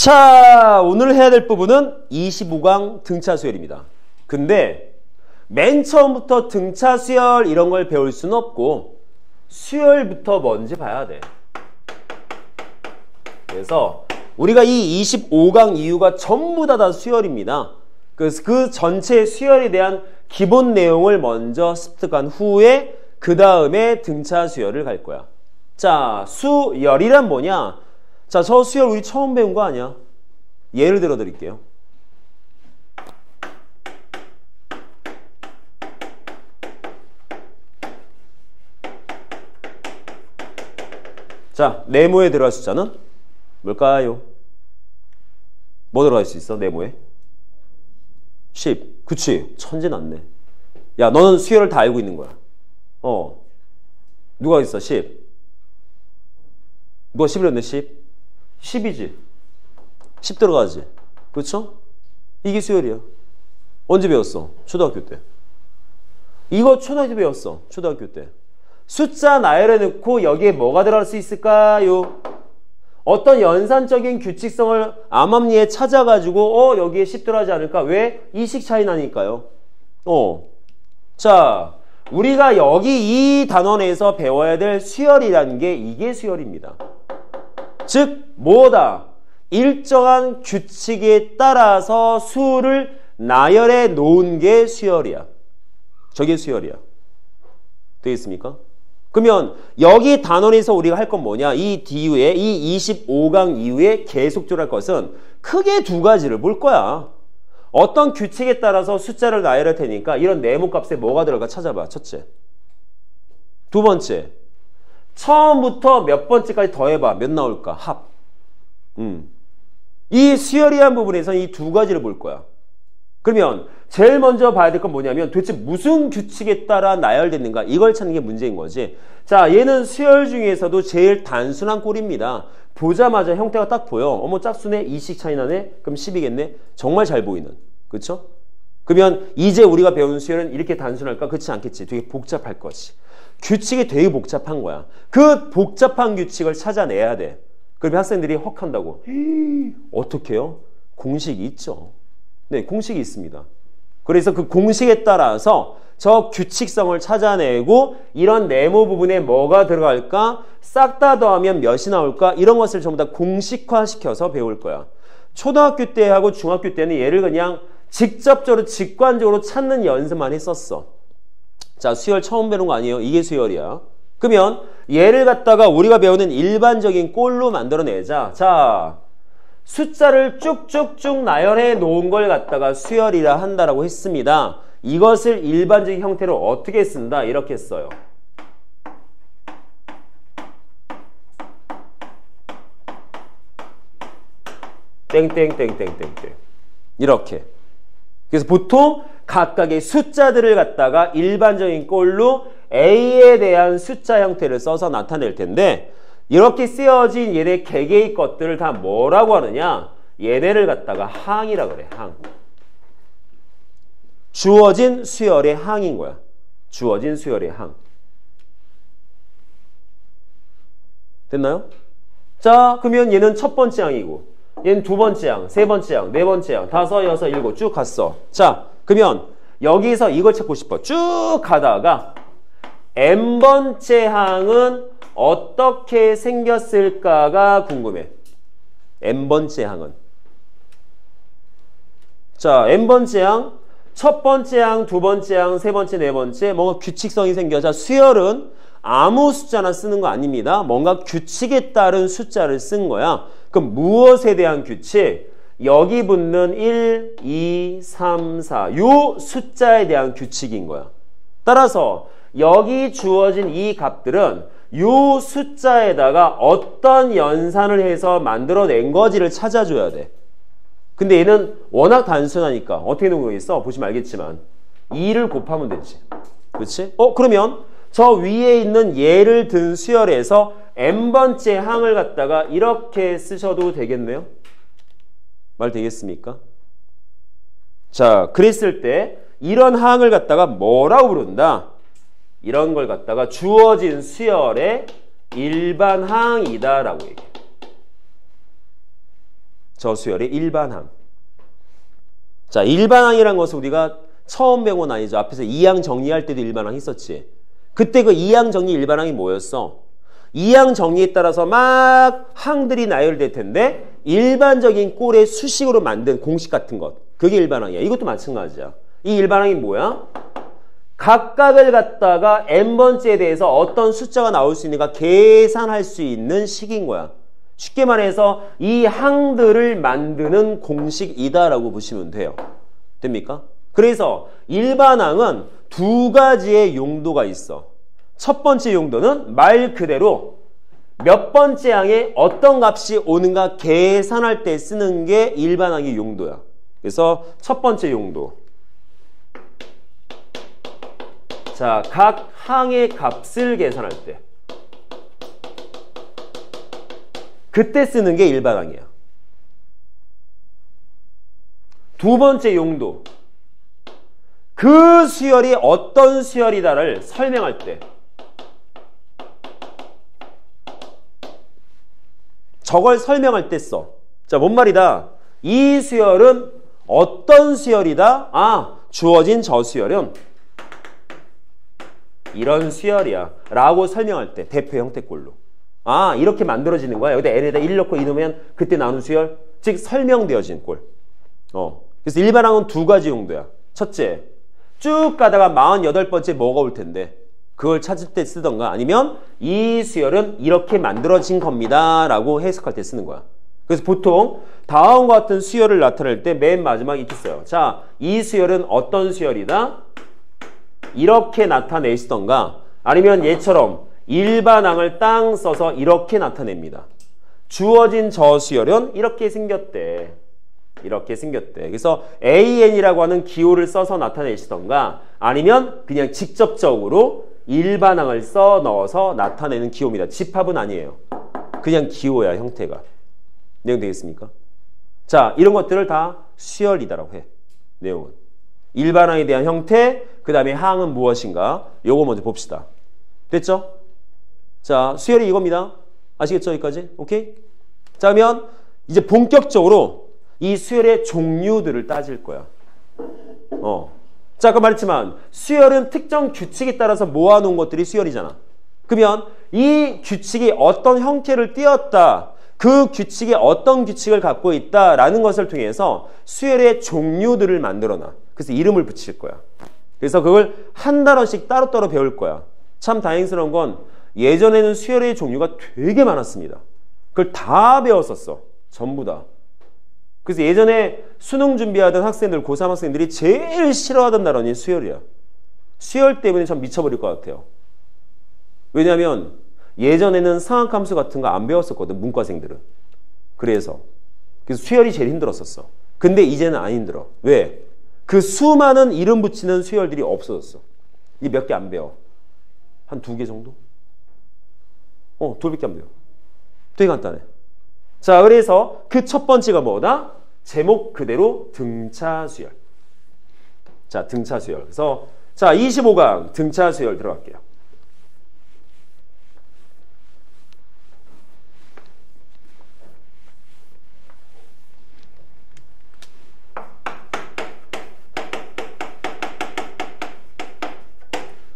자, 오늘 해야 될 부분은 25강 등차 수열입니다. 근데 맨 처음부터 등차 수열 이런 걸 배울 수는 없고 수열부터 뭔지 봐야 돼. 그래서 우리가 이 25강 이후가 전부 다 수열입니다. 그래서 그 전체 수열에 대한 기본 내용을 먼저 습득한 후에 그 다음에 등차 수열을 갈 거야. 자, 수열이란 뭐냐? 자, 저 수열 우리 처음 배운 거 아니야? 예를 들어 드릴게요. 자, 네모에 들어갈 숫자는 뭘까요? 뭐 들어갈 수 있어? 네모에? 10. 그치? 천재 났네. 야, 너는 수열을 다 알고 있는 거야. 누가 있어? 10. 누가 10이랬네? 10? 10이지. 10 들어가지. 그렇죠? 이게 수열이야. 언제 배웠어? 초등학교 때. 이거 초등학교 때 배웠어. 초등학교 때. 숫자 나열해 놓고 여기에 뭐가 들어갈 수 있을까요? 어떤 연산적인 규칙성을 암암리에 찾아가지고 여기에 10 들어가지 않을까? 왜? 이식 차이 나니까요. 자, 우리가 여기 이 단원에서 배워야 될 수열이라는 게 이게 수열입니다. 즉 뭐다? 일정한 규칙에 따라서 수를 나열해 놓은 게 수열이야. 저게 수열이야. 되겠습니까? 그러면 여기 단원에서 우리가 할 건 뭐냐? 이 뒤에 이 25강 이후에 계속적으로 할 것은 크게 두 가지를 볼 거야. 어떤 규칙에 따라서 숫자를 나열할 테니까 이런 네모 값에 뭐가 들어가 찾아봐. 첫째. 두 번째. 처음부터 몇 번째까지 더해봐. 몇 나올까? 합. 이 수열이한 부분에서 이 두 가지를 볼 거야. 그러면 제일 먼저 봐야 될 건 뭐냐면 도대체 무슨 규칙에 따라 나열됐는가 이걸 찾는 게 문제인 거지. 자, 얘는 수열 중에서도 제일 단순한 꼴입니다. 보자마자 형태가 딱 보여. 어머 짝수네. 2씩 차이 나네. 그럼 10이겠네. 정말 잘 보이는. 그렇죠? 그러면 이제 우리가 배우는 수열은 이렇게 단순할까? 그렇지 않겠지. 되게 복잡할 거지. 규칙이 되게 복잡한 거야. 그 복잡한 규칙을 찾아내야 돼. 그러면 학생들이 헉한다고. 어떻게 해요? 공식이 있죠. 네, 공식이 있습니다. 그래서 그 공식에 따라서 저 규칙성을 찾아내고 이런 네모 부분에 뭐가 들어갈까? 싹 다 더하면 몇이 나올까? 이런 것을 전부 다 공식화시켜서 배울 거야. 초등학교 때하고 중학교 때는 얘를 그냥 직접적으로 직관적으로 찾는 연습만 했었어. 자, 수열 처음 배우는 거 아니에요? 이게 수열이야. 그러면 얘를 갖다가 우리가 배우는 일반적인 꼴로 만들어내자. 자, 숫자를 쭉쭉쭉 나열해 놓은 걸 갖다가 수열이라 한다라고 했습니다. 이것을 일반적인 형태로 어떻게 쓴다? 이렇게 써요. 땡땡땡땡땡땡. 이렇게. 그래서 보통 각각의 숫자들을 갖다가 일반적인 꼴로 A에 대한 숫자 형태를 써서 나타낼 텐데 이렇게 쓰여진 얘네 개개의 것들을 다 뭐라고 하느냐? 얘네를 갖다가 항이라 그래. 항. 주어진 수열의 항인 거야. 주어진 수열의 항. 됐나요? 자, 그러면 얘는 첫 번째 항이고 얘는 두 번째 항, 세 번째 항, 네 번째 항, 다섯, 여섯, 일곱 쭉 갔어. 자, 그러면 여기서 이걸 찾고 싶어. 쭉 가다가 n번째 항은 어떻게 생겼을까가 궁금해. n번째 항은. 자, n번째 항, 첫 번째 항, 두 번째 항, 세 번째, 네 번째 뭔가 규칙성이 생겨. 자, 수열은 아무 숫자나 쓰는 거 아닙니다. 뭔가 규칙에 따른 숫자를 쓴 거야. 그럼 무엇에 대한 규칙? 여기 붙는 1, 2, 3, 4 요 숫자에 대한 규칙인 거야. 따라서 여기 주어진 이 값들은 요 숫자에다가 어떤 연산을 해서 만들어낸 거지를 찾아줘야 돼. 근데 얘는 워낙 단순하니까 어떻게 놓은 거겠어? 보시면 알겠지만 2를 곱하면 되지. 그렇지? 그러면 저 위에 있는 얘를 든 수열에서 n번째 항을 갖다가 이렇게 쓰셔도 되겠네요. 말 되겠습니까? 자, 그랬을 때 이런 항을 갖다가 뭐라고 부른다? 이런 걸 갖다가 주어진 수열의 일반 항이다 라고 얘기해요. 저수열의 일반항. 자, 일반항이라는 것은 우리가 처음 배운 건 아니죠. 앞에서 이항 정리할 때도 일반항 있었지. 그때 그 이항 정리 일반항이 뭐였어? 이항 정리에 따라서 막 항들이 나열될 텐데 일반적인 꼴의 수식으로 만든 공식 같은 것. 그게 일반항이야. 이것도 마찬가지야. 이 일반항이 뭐야? 각각을 갖다가 n번째에 대해서 어떤 숫자가 나올 수 있는가 계산할 수 있는 식인 거야. 쉽게 말해서 이 항들을 만드는 공식이다라고 보시면 돼요. 됩니까? 그래서 일반항은 두 가지의 용도가 있어. 첫 번째 용도는 말 그대로 몇 번째 항에 어떤 값이 오는가 계산할 때 쓰는 게 일반항의 용도야. 그래서 첫 번째 용도. 자, 각 항의 값을 계산할 때. 그때 쓰는 게 일반항이야. 두 번째 용도. 그 수열이 어떤 수열이다를 설명할 때. 저걸 설명할 때 써. 자, 뭔 말이다? 이 수열은 어떤 수열이다? 아, 주어진 저 수열은 이런 수열이야 라고 설명할 때 대표 형태꼴로. 아, 이렇게 만들어지는 거야. 여기다 n에다 1 넣고 2 넣으면 그때 나오는 수열. 즉 설명되어진 꼴. 그래서 일반항은 두 가지 용도야. 첫째, 쭉 가다가 48번째 뭐가 올 텐데 그걸 찾을 때 쓰던가, 아니면 이 수열은 이렇게 만들어진 겁니다 라고 해석할 때 쓰는 거야. 그래서 보통 다음과 같은 수열을 나타낼 때 맨 마지막에 이렇게 써요. 자, 이 수열은 어떤 수열이다? 이렇게 나타내시던가, 아니면 얘처럼 일반항을 땅 써서 이렇게 나타냅니다. 주어진 저 수열은 이렇게 생겼대. 이렇게 생겼대. 그래서 AN이라고 하는 기호를 써서 나타내시던가, 아니면 그냥 직접적으로 일반항을 써 넣어서 나타내는 기호입니다. 집합은 아니에요. 그냥 기호야, 형태가. 내용 되겠습니까? 자, 이런 것들을 다 수열이다라고 해. 내용은. 일반항에 대한 형태, 그 다음에 항은 무엇인가? 요거 먼저 봅시다. 됐죠? 자, 수열이 이겁니다. 아시겠죠? 여기까지? 오케이? 자, 그러면 이제 본격적으로 이 수열의 종류들을 따질 거야. 자, 아까 말했지만 수열은 특정 규칙에 따라서 모아놓은 것들이 수열이잖아. 그러면 이 규칙이 어떤 형태를 띄었다, 그 규칙이 어떤 규칙을 갖고 있다라는 것을 통해서 수열의 종류들을 만들어놔. 그래서 이름을 붙일 거야. 그래서 그걸 한 단어씩 따로따로 배울 거야. 참 다행스러운 건 예전에는 수열의 종류가 되게 많았습니다. 그걸 다 배웠었어. 전부 다. 그래서 예전에 수능 준비하던 학생들, 고3 학생들이 제일 싫어하던 단어는 수열이야. 수열 때문에 참 미쳐버릴 것 같아요. 왜냐하면 예전에는 상학함수 같은 거 안 배웠었거든, 문과생들은. 그래서 수열이 제일 힘들었었어. 근데 이제는 안 힘들어. 왜? 그 수많은 이름 붙이는 수열들이 없어졌어. 이 몇 개 안 배워. 한 2개 정도? 2개밖에 안 배워. 되게 간단해. 자, 그래서 그 첫 번째가 뭐다? 제목 그대로 등차수열. 자, 등차수열. 그래서 자, 25강 등차수열 들어갈게요.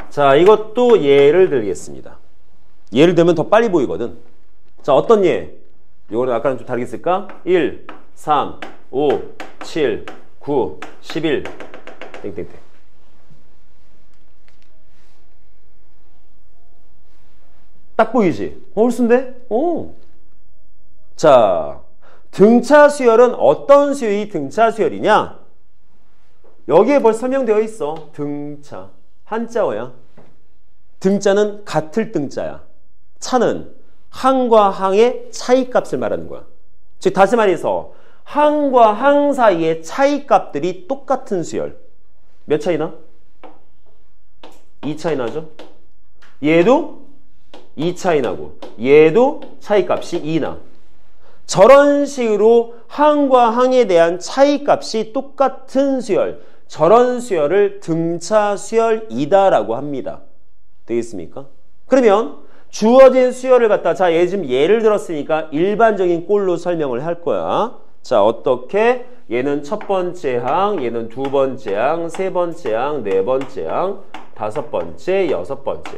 자, 이것도 예를 들겠습니다. 예를 들면 더 빨리 보이거든. 자, 어떤 예? 이거는 아까랑 좀 다르게 쓸까? 1, 3, 5, 7, 9, 11 땡땡땡. 딱 보이지? 홀수인데? 오. 자, 등차 수열은 어떤 수열이 등차 수열이냐? 여기에 벌써 설명되어 있어. 등차. 한자어야. 등자는 같을 등자야. 차는 항과 항의 차이값을 말하는 거야. 즉 다시 말해서 항과 항 사이의 차이값들이 똑같은 수열. 몇 차이나? 2 차이 나죠? 얘도 2 차이 나고 얘도 차이값이 2나. 저런 식으로 항과 항에 대한 차이값이 똑같은 수열, 저런 수열을 등차 수열이다라고 합니다. 되겠습니까? 그러면 주어진 수열을 갖다, 자, 얘 지금 예를 들었으니까 일반적인 꼴로 설명을 할 거야. 자, 어떻게? 얘는 첫 번째 항, 얘는 두 번째 항, 세 번째 항, 네 번째 항, 다섯 번째, 여섯 번째.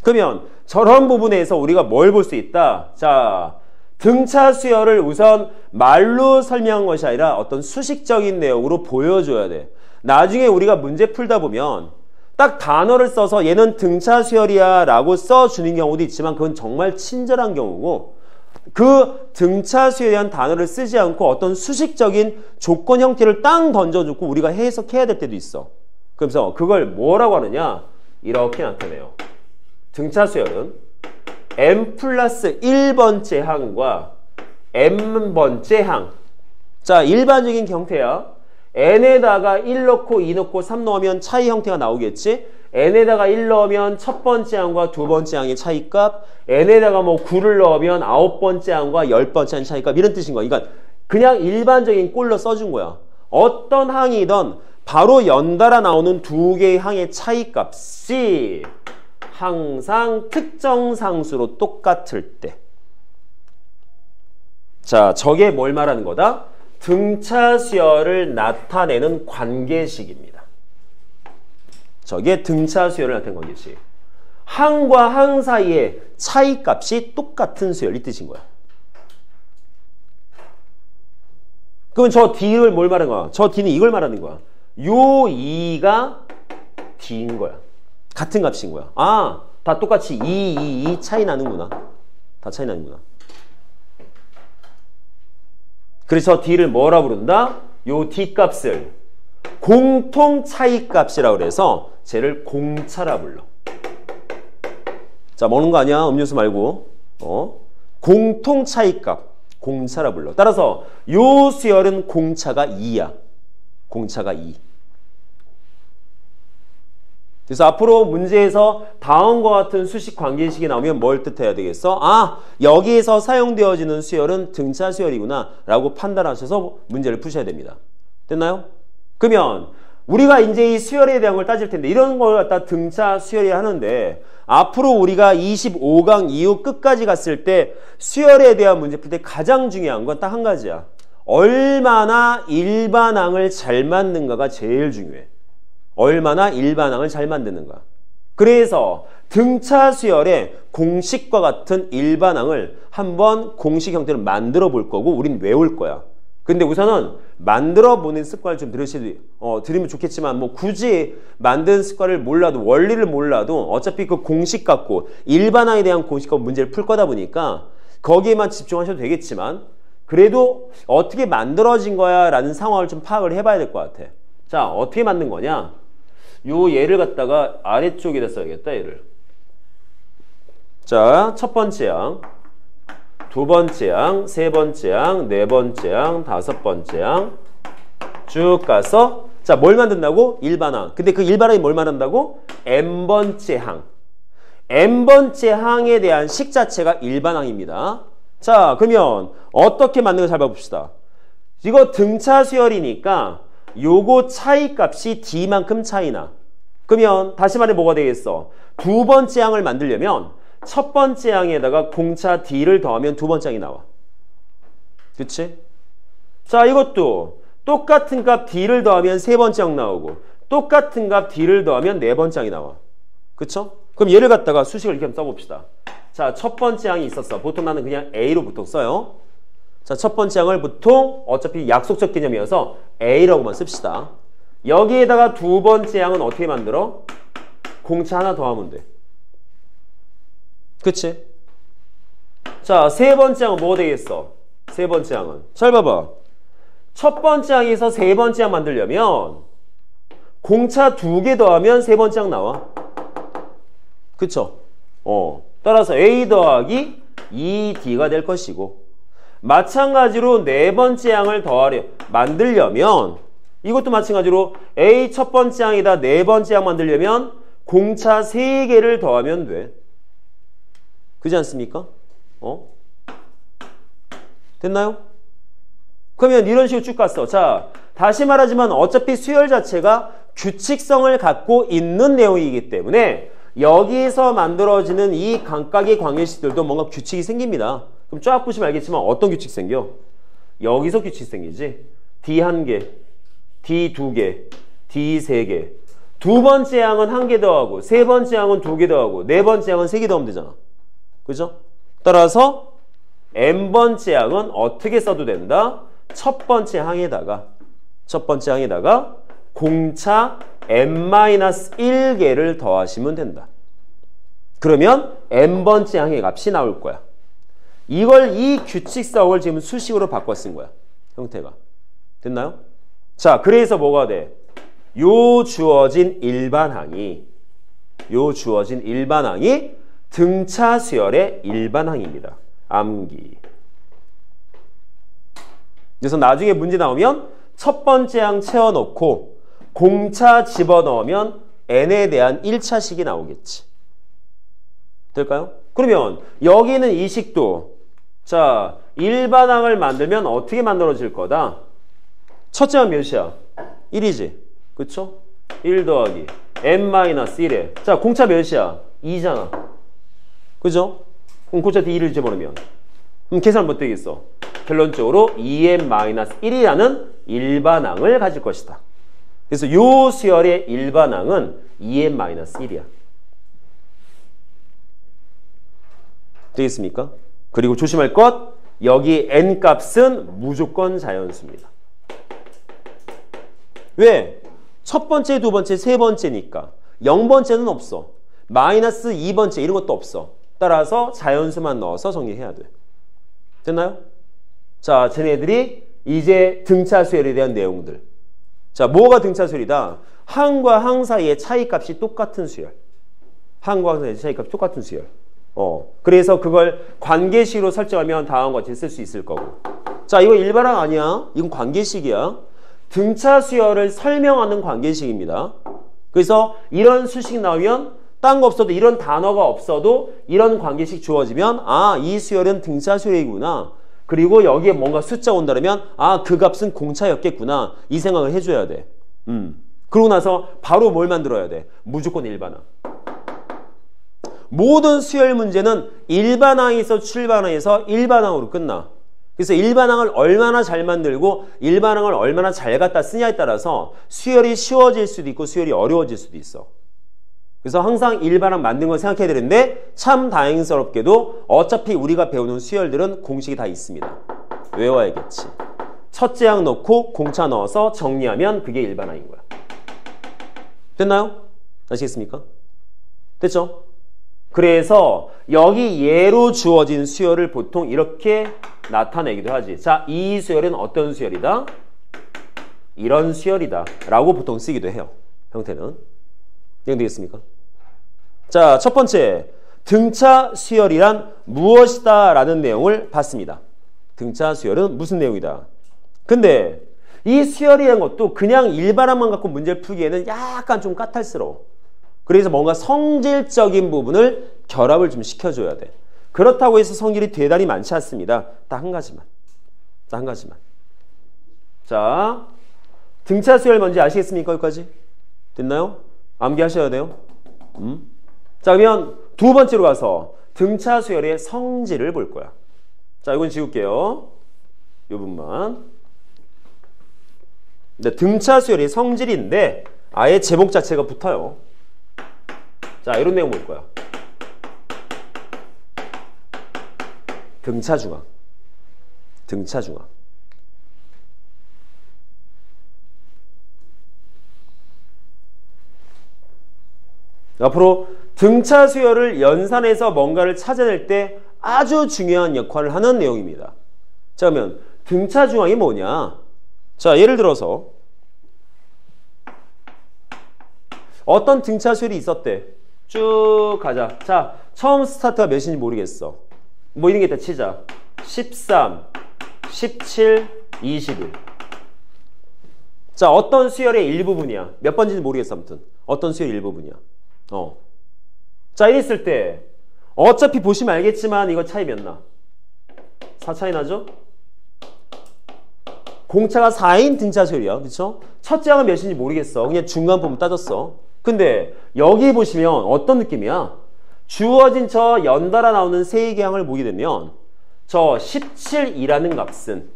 그러면 저런 부분에서 우리가 뭘 볼 수 있다? 자, 등차 수열을 우선 말로 설명한 것이 아니라 어떤 수식적인 내용으로 보여줘야 돼. 나중에 우리가 문제 풀다 보면 딱 단어를 써서 얘는 등차 수열이야 라고 써주는 경우도 있지만 그건 정말 친절한 경우고, 그 등차 수열에 대한 단어를 쓰지 않고 어떤 수식적인 조건 형태를 땅 던져주고 우리가 해석해야 될 때도 있어. 그래서 그걸 뭐라고 하느냐? 이렇게 나타내요. 등차 수열은 m 플러스 1번째 항과 m번째 항. 자, 일반적인 형태야. n에다가 1 넣고 2 넣고 3 넣으면 차이 형태가 나오겠지? n에다가 1 넣으면 첫 번째 항과 두 번째 항의 차이값, n에다가 뭐 9를 넣으면 9번째 항과 10번째 항의 차이값, 이런 뜻인 거야. 그러니까 그냥 일반적인 꼴로 써준 거야. 어떤 항이든 바로 연달아 나오는 두 개의 항의 차이값이 항상 특정 상수로 똑같을 때. 자, 저게 뭘 말하는 거다? 등차 수열을 나타내는 관계식입니다. 저게 등차 수열을 나타내는 관계식. 항과 항 사이의 차이값이 똑같은 수열, 이 뜻인 거야. 그러면 저 D를 뭘 말하는 거야? 저 D는 이걸 말하는 거야. 요 2가 D인 거야. 같은 값인 거야. 아, 다 똑같이 2 차이 나는구나. 다 차이 나는구나. 그래서 D를 뭐라 부른다? 요 D 값을 공통 차이 값이라고 그래서 쟤를 공차라 불러. 자, 먹는 거 아니야? 음료수 말고. 공통 차이 값, 공차라 불러. 따라서 요 수열은 공차가 2야. 공차가 2. 그래서 앞으로 문제에서 다음과 같은 수식 관계식이 나오면 뭘 뜻해야 되겠어? 아, 여기에서 사용되어지는 수열은 등차 수열이구나 라고 판단하셔서 문제를 푸셔야 됩니다. 됐나요? 그러면 우리가 이제 이 수열에 대한 걸 따질 텐데, 이런 걸 갖다 등차 수열이 하는데, 앞으로 우리가 25강 이후 끝까지 갔을 때 수열에 대한 문제 풀 때 가장 중요한 건 딱 한 가지야. 얼마나 일반항을 잘 만드는가가 제일 중요해. 얼마나 일반항을 잘 만드는가. 그래서 등차 수열의 공식과 같은 일반항을 한번 공식 형태로 만들어 볼 거고 우린 외울 거야. 근데 우선은 만들어 보는 습관을 좀 들으면 좋겠지만, 뭐 굳이 만든 습관을 몰라도, 원리를 몰라도 어차피 그 공식 갖고 일반항에 대한 공식 갖고 문제를 풀 거다 보니까 거기에만 집중하셔도 되겠지만, 그래도 어떻게 만들어진 거야 라는 상황을 좀 파악을 해봐야 될 것 같아. 자, 어떻게 만든 거냐? 요 얘를 갖다가 아래쪽에다 써야겠다, 얘를. 자, 첫 번째 항, 두 번째 항, 세 번째 항, 네 번째 항, 다섯 번째 항 쭉 가서, 자, 뭘 만든다고? 일반항. 근데 그 일반항이 뭘 말한다고? n번째 항. n번째 항에 대한 식 자체가 일반항입니다. 자, 그러면 어떻게 만드는 거 잘 봐봅시다. 이거 등차 수열이니까 요거 차이 값이 D만큼 차이나. 그러면 다시 말해 뭐가 되겠어? 두 번째 항을 만들려면 첫 번째 항에다가 공차 D를 더하면 두 번째 항이 나와. 그치? 자, 이것도 똑같은 값 D를 더하면 세 번째 항 나오고, 똑같은 값 D를 더하면 네 번째 항이 나와. 그쵸? 그럼 얘를 갖다가 수식을 이렇게 한번 써봅시다. 자, 첫 번째 항이 있었어. 보통 나는 그냥 A로 보통 써요. 자, 첫 번째 항을 보통 어차피 약속적 개념이어서 A라고만 씁시다. 여기에다가 두 번째 항은 어떻게 만들어? 공차 하나 더 하면 돼. 그치? 자, 세 번째 항은 뭐가 되겠어? 세 번째 항은. 잘 봐봐. 첫 번째 항에서 세 번째 항 만들려면 공차 두 개 더하면 세 번째 항 나와. 그쵸? 따라서 A 더하기 2D가 될 것이고, 마찬가지로 네 번째 항을 만들려면 이것도 마찬가지로 A 첫 번째 항에다 네 번째 항 만들려면 공차 3개를 더하면 돼. 그렇지 않습니까? 됐나요? 그러면 이런 식으로 쭉 갔어. 자, 다시 말하지만 어차피 수열 자체가 규칙성을 갖고 있는 내용이기 때문에 여기에서 만들어지는 이 각각의 관계식들도 뭔가 규칙이 생깁니다. 그럼 쫙 보시면 알겠지만 어떤 규칙 생겨? 여기서 규칙 생기지. D 1개, D 2개, D 3개. 두 번째 항은 1개 더하고 세 번째 항은 2개 더하고 네 번째 항은 3개 더하면 되잖아. 그죠? 따라서 n번째 항은 어떻게 써도 된다? 첫 번째 항에다가 공차 n-1개를 더하시면 된다. 그러면 n번째 항의 값이 나올 거야. 이걸 이 규칙석을 지금 수식으로 바꿔 쓴 거야. 형태가. 됐나요? 자, 그래서 뭐가 돼? 요 주어진 일반항이 등차 수열의 일반항입니다. 암기. 그래서 나중에 문제 나오면 첫 번째 항 채워놓고 공차 집어넣으면 n에 대한 1차식이 나오겠지. 될까요? 그러면 여기 있는 이 식도 자 일반항을 만들면 어떻게 만들어질 거다? 첫째 항 몇이야? 1이지. 그쵸? 1 더하기 n-1에 자 공차 몇이야? 2잖아. 그죠? 그럼 공차 d1을 집어넣으면 그럼 계산 못 되겠어. 결론적으로 2n-1이라는 일반항을 가질 것이다. 그래서 요 수열의 일반항은 2n-1이야. 되겠습니까? 그리고 조심할 것, 여기 n값은 무조건 자연수입니다. 왜? 첫 번째, 두 번째, 세 번째니까 0번째는 없어. 마이너스 2번째 이런 것도 없어. 따라서 자연수만 넣어서 정리해야 돼. 됐나요? 자, 쟤네들이 이제 등차 수열에 대한 내용들. 자, 뭐가 등차 수열이다? 항과 항 사이의 차이값이 똑같은 수열. 항과 항 사이의 차이값이 똑같은 수열. 그래서 그걸 관계식으로 설정하면 다음과 같이 쓸 수 있을 거고. 자, 이거 일반항 아니야. 이건 관계식이야. 등차 수열을 설명하는 관계식입니다. 그래서 이런 수식 나오면 딴 거 없어도 이런 단어가 없어도 이런 관계식 주어지면 아, 이 수열은 등차 수열이구나. 그리고 여기에 뭔가 숫자 온다면 아, 그 값은 공차였겠구나. 이 생각을 해줘야 돼. 그러고 나서 바로 뭘 만들어야 돼? 무조건 일반항. 모든 수열 문제는 일반항에서 출반항에서 일반항으로 끝나. 그래서 일반항을 얼마나 잘 만들고 일반항을 얼마나 잘 갖다 쓰냐에 따라서 수열이 쉬워질 수도 있고 수열이 어려워질 수도 있어. 그래서 항상 일반항 만든 걸 생각해야 되는데 참 다행스럽게도 어차피 우리가 배우는 수열들은 공식이 다 있습니다. 외워야겠지. 첫째 항 넣고 공차 넣어서 정리하면 그게 일반항인 거야. 됐나요? 아시겠습니까? 됐죠? 그래서 여기 예로 주어진 수열을 보통 이렇게 나타내기도 하지. 자, 이 수열은 어떤 수열이다? 이런 수열이다 라고 보통 쓰기도 해요. 형태는. 이해되겠습니까? 자, 첫 번째, 등차 수열이란 무엇이다 라는 내용을 봤습니다. 등차 수열은 무슨 내용이다. 근데 이 수열이라는 것도 그냥 일반항만 갖고 문제를 풀기에는 약간 좀 까탈스러워. 그래서 뭔가 성질적인 부분을 결합을 좀 시켜줘야 돼. 그렇다고 해서 성질이 대단히 많지 않습니다. 딱 한 가지만. 자, 등차 수열 뭔지 아시겠습니까? 여기까지? 됐나요? 암기하셔야 돼요. 자, 그러면 두 번째로 가서 등차 수열의 성질을 볼 거야. 자, 이건 지울게요. 이 부분만. 근데 등차 수열의 성질인데 아예 제목 자체가 붙어요. 자, 이런 내용 볼 거야. 등차 중앙. 앞으로 등차 수열을 연산해서 뭔가를 찾아낼 때 아주 중요한 역할을 하는 내용입니다. 자, 그러면 등차 중앙이 뭐냐? 자, 예를 들어서 어떤 등차 수열이 있었대. 쭉 가자. 자, 처음 스타트가 몇인지 모르겠어. 뭐 이런 게 있다 치자. 13, 17, 21. 자, 어떤 수열의 일부분이야. 몇 번인지 모르겠어. 아무튼 어떤 수열의 일부분이야. 자, 이랬을 때 어차피 보시면 알겠지만 이거 차이 몇 나? 4 차이 나죠? 공차가 4인 등차 수열이야. 그렇죠? 첫째 항은 몇인지 모르겠어. 그냥 중간 부분 따졌어. 근데 여기 보시면 어떤 느낌이야? 주어진 저 연달아 나오는 세 개항을 보게 되면 저 17이라는 값은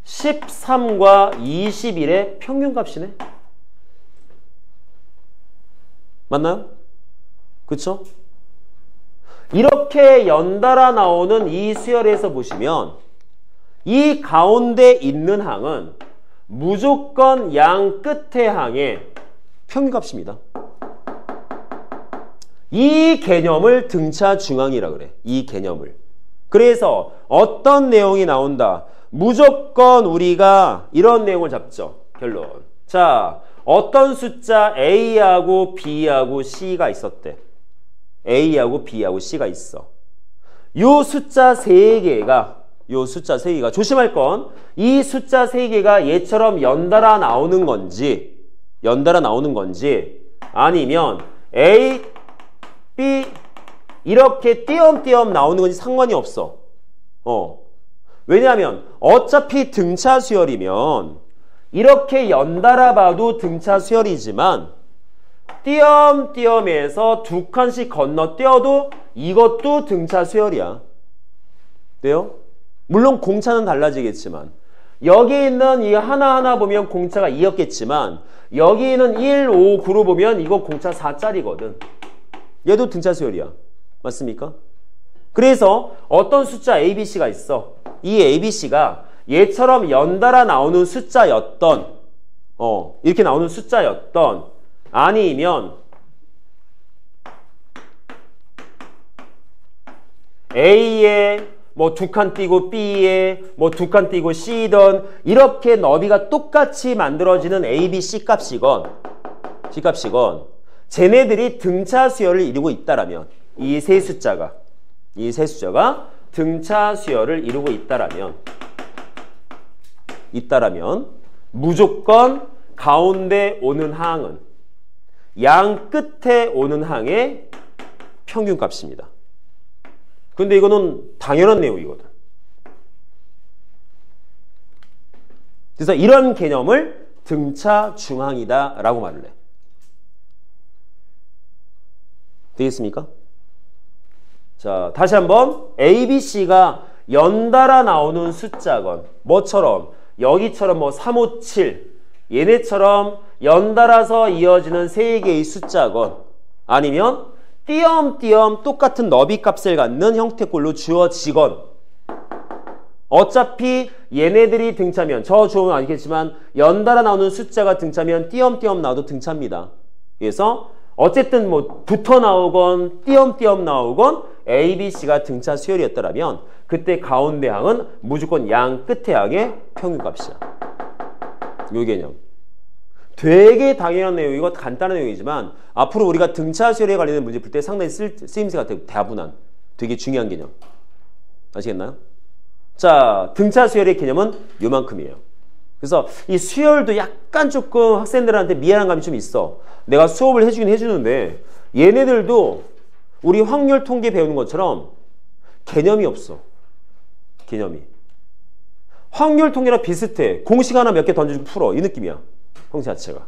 13과 21의 평균값이네. 맞나요? 그쵸? 이렇게 연달아 나오는 이 수열에서 보시면 이 가운데 있는 항은 무조건 양 끝의 항의 평균값입니다. 이 개념을 등차 중항이라 그래. 이 개념을. 그래서 어떤 내용이 나온다. 무조건 우리가 이런 내용을 잡죠. 결론. 자, 어떤 숫자 A하고 B하고 C가 있었대. A하고 B하고 C가 있어. 요 숫자 3개가 조심할 건 이 숫자 3개가 얘처럼 연달아 나오는 건지 아니면 A, B 이렇게 띄엄띄엄 나오는 건지 상관이 없어. 왜냐하면 어차피 등차 수열이면 이렇게 연달아 봐도 등차 수열이지만 띄엄띄엄에서 2칸씩 건너뛰어도 이것도 등차 수열이야. 돼요? 물론 공차는 달라지겠지만 여기 있는 이 하나하나 보면 공차가 2였겠지만 여기 있는 1, 5, 9로 보면 이거 공차 4짜리거든. 얘도 등차 수열이야. 맞습니까? 그래서 어떤 숫자 A, B, C가 있어. 이 A, B, C가 얘처럼 연달아 나오는 숫자였던 이렇게 나오는 숫자였던 아니면 A에 뭐 2칸 띄고 B에 뭐 2칸 띄고 C든 이렇게 너비가 똑같이 만들어지는 A, B, C 값이건 쟤네들이 등차 수열을 이루고 있다라면 이 세 숫자가 등차 수열을 이루고 있다라면 무조건 가운데 오는 항은 양 끝에 오는 항의 평균값입니다. 근데 이거는 당연한 내용이거든. 그래서 이런 개념을 등차 중항이다 라고 말을 해. 되겠습니까? 자, 다시 한번 A, B, C가 연달아 나오는 숫자건 뭐처럼 여기처럼 뭐 3, 5, 7 얘네처럼 연달아서 이어지는 3개의 숫자건 아니면 띄엄띄엄 똑같은 너비 값을 갖는 형태꼴로 주어지건 어차피 얘네들이 등차면 저 주어는 아니겠지만 연달아 나오는 숫자가 등차면 띄엄띄엄 나와도 등차입니다. 그래서 어쨌든 뭐 붙어 나오건 띄엄띄엄 나오건 A, B, C가 등차 수열이었더라면 그때 가운데 항은 무조건 양 끝의 항의 평균값이야. 요 개념. 되게 당연한 내용이고 간단한 내용이지만 앞으로 우리가 등차 수열에 관련된 문제 풀 때 상당히 쓰임새가 다분한 되게 중요한 개념. 아시겠나요? 자, 등차 수열의 개념은 요만큼이에요. 그래서 이 수열도 약간 조금 학생들한테 미안한 감이 좀 있어. 내가 수업을 해주긴 해주는데 얘네들도 우리 확률 통계 배우는 것처럼 개념이 없어. 개념이. 확률 통계랑 비슷해. 공식 하나 몇 개 던져주고 풀어. 이 느낌이야. 형태 자체가.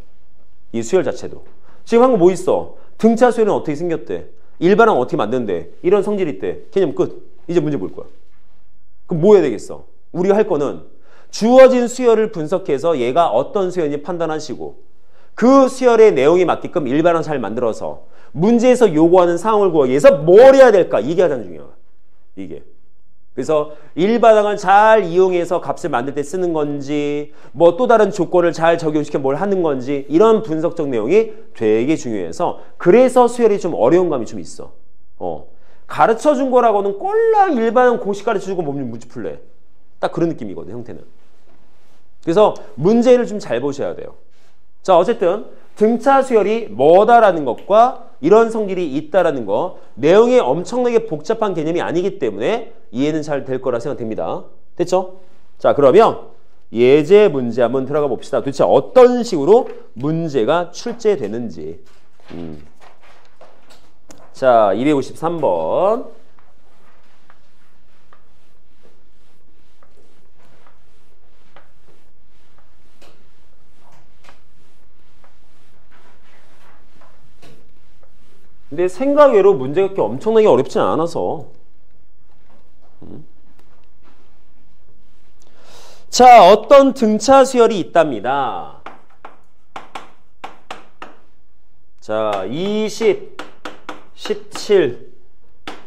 이 수열 자체도. 지금 한 거 뭐 있어? 등차 수열은 어떻게 생겼대? 일반항 어떻게 만드는데? 이런 성질이 있대. 개념 끝. 이제 문제 볼 거야. 그럼 뭐 해야 되겠어? 우리가 할 거는 주어진 수열을 분석해서 얘가 어떤 수열인지 판단하시고 그 수열의 내용에 맞게끔 일반항 잘 만들어서 문제에서 요구하는 상황을 구하기 위해서 뭘 해야 될까? 이게 가장 중요해. 이게. 그래서 일반항을 잘 이용해서 값을 만들 때 쓰는 건지 뭐 또 다른 조건을 잘 적용시켜 뭘 하는 건지 이런 분석적 내용이 되게 중요해서 그래서 수열이 좀 어려운 감이 좀 있어. 가르쳐준 거라고는 꼴랑 일반항 공식 가르쳐주고 몸좀 문제 풀래. 딱 그런 느낌이거든 형태는. 그래서 문제를 좀 잘 보셔야 돼요. 자, 어쨌든 등차 수열이 뭐다라는 것과 이런 성질이 있다라는 거 내용이 엄청나게 복잡한 개념이 아니기 때문에 이해는 잘 될 거라 생각됩니다. 됐죠? 자, 그러면 예제 문제 한번 들어가 봅시다. 도대체 어떤 식으로 문제가 출제되는지. 자, 253번. 근데 생각외로 문제가 그렇게 엄청나게 어렵진 않아서 자, 어떤 등차 수열이 있답니다. 자, 20, 17,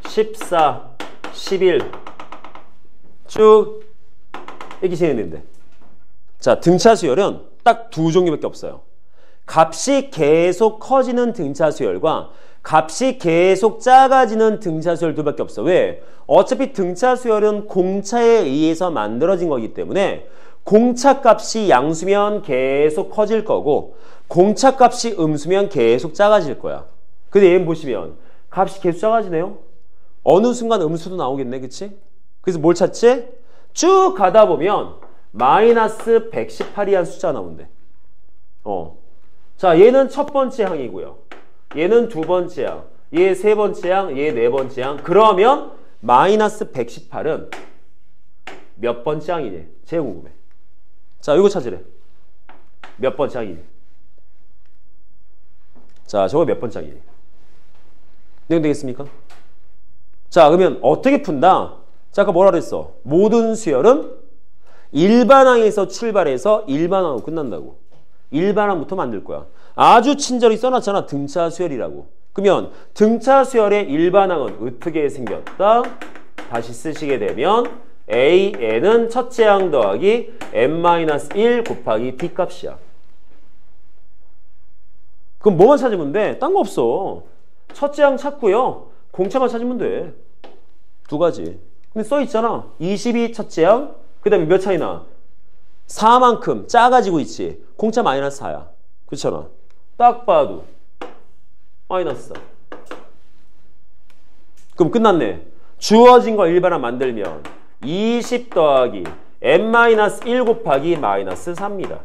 14, 11 쭉 이렇게 진행되는데, 자, 등차 수열은 딱 두 종류밖에 없어요. 값이 계속 커지는 등차 수열과 값이 계속 작아지는 등차 수열 둘밖에 없어. 왜? 어차피 등차 수열은 공차에 의해서 만들어진 거기 때문에 공차 값이 양수면 계속 커질 거고 공차 값이 음수면 계속 작아질 거야. 근데 얘는 보시면 값이 계속 작아지네요. 어느 순간 음수도 나오겠네, 그치? 그래서 뭘 찾지? 쭉 가다 보면 마이너스 118이라는 숫자가 나온대. 자, 얘는 첫 번째 항이고요. 얘는 두 번째 항, 얘 세 번째 항, 얘 네 번째 항. 그러면 마이너스 118은 몇 번째 항이니? 제일 궁금해. 자, 이거 찾으래. 몇 번째 항이니? 자, 저거 몇 번째 항이니? 되겠습니까? 자, 그러면 어떻게 푼다? 자, 아까 뭐라 그랬어? 모든 수열은 일반항에서 출발해서 일반항으로 끝난다고. 일반항부터 만들 거야. 아주 친절히 써놨잖아. 등차 수열이라고. 그러면 등차 수열의 일반항은 어떻게 생겼다? 다시 쓰시게 되면 AN은 첫째 항 더하기 n-1 곱하기 D 값이야. 그럼 뭐만 찾으면 돼? 딴 거 없어. 첫째 항 찾고요. 공차만 찾으면 돼. 두 가지. 근데 써있잖아. 22 첫째 항, 그 다음에 몇 차이나? 4만큼 작아지고 있지. 공차 마이너스 4야. 그렇잖아. 딱 봐도 마이너스 4. 그럼 끝났네. 주어진 거 일반항 만들면 20 더하기 n-1 곱하기 마이너스 4입니다.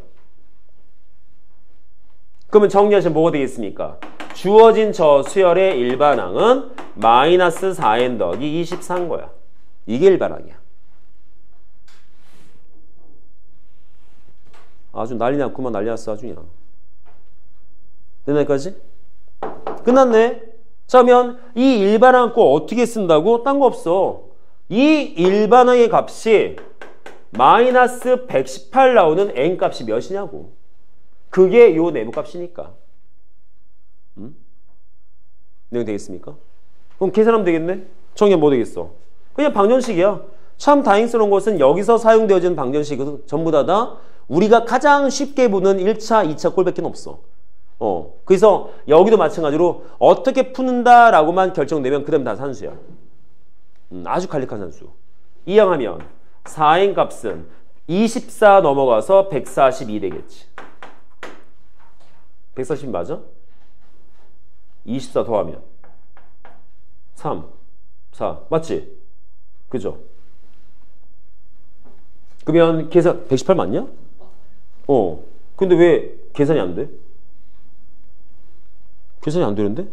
그러면 정리하시면 뭐가 되겠습니까? 주어진 저 수열의 일반항은 마이너스 4n 더하기 24인 거야. 이게 일반항이야. 아주 난리 났구만. 난리 났어 아주 그냥. 됐나 여기까지? 끝났네. 자, 그러면 이 일반항 거 어떻게 쓴다고? 딴 거 없어. 이 일반항의 값이 마이너스 118 나오는 n 값이 몇이냐고. 그게 요 내부 값이니까. 내용 되겠습니까? 그럼 계산하면 되겠네? 정리하면 뭐 되겠어? 그냥 방정식이야. 참 다행스러운 것은 여기서 사용되어지는 방정식은 전부 다 우리가 가장 쉽게 보는 1차, 2차 꼴밖에 없어. 그래서 여기도 마찬가지로 어떻게 푸는다라고만 결정되면 그 다음 다 산수야. 아주 간략한 산수. 이항하면 4n 값은 24 넘어가서 142 되겠지. 140 맞아? 24 더하면 3, 4 맞지? 그죠? 그러면 계산 118 맞냐? 근데 왜 계산이 안 돼? 계산이 안 되는데?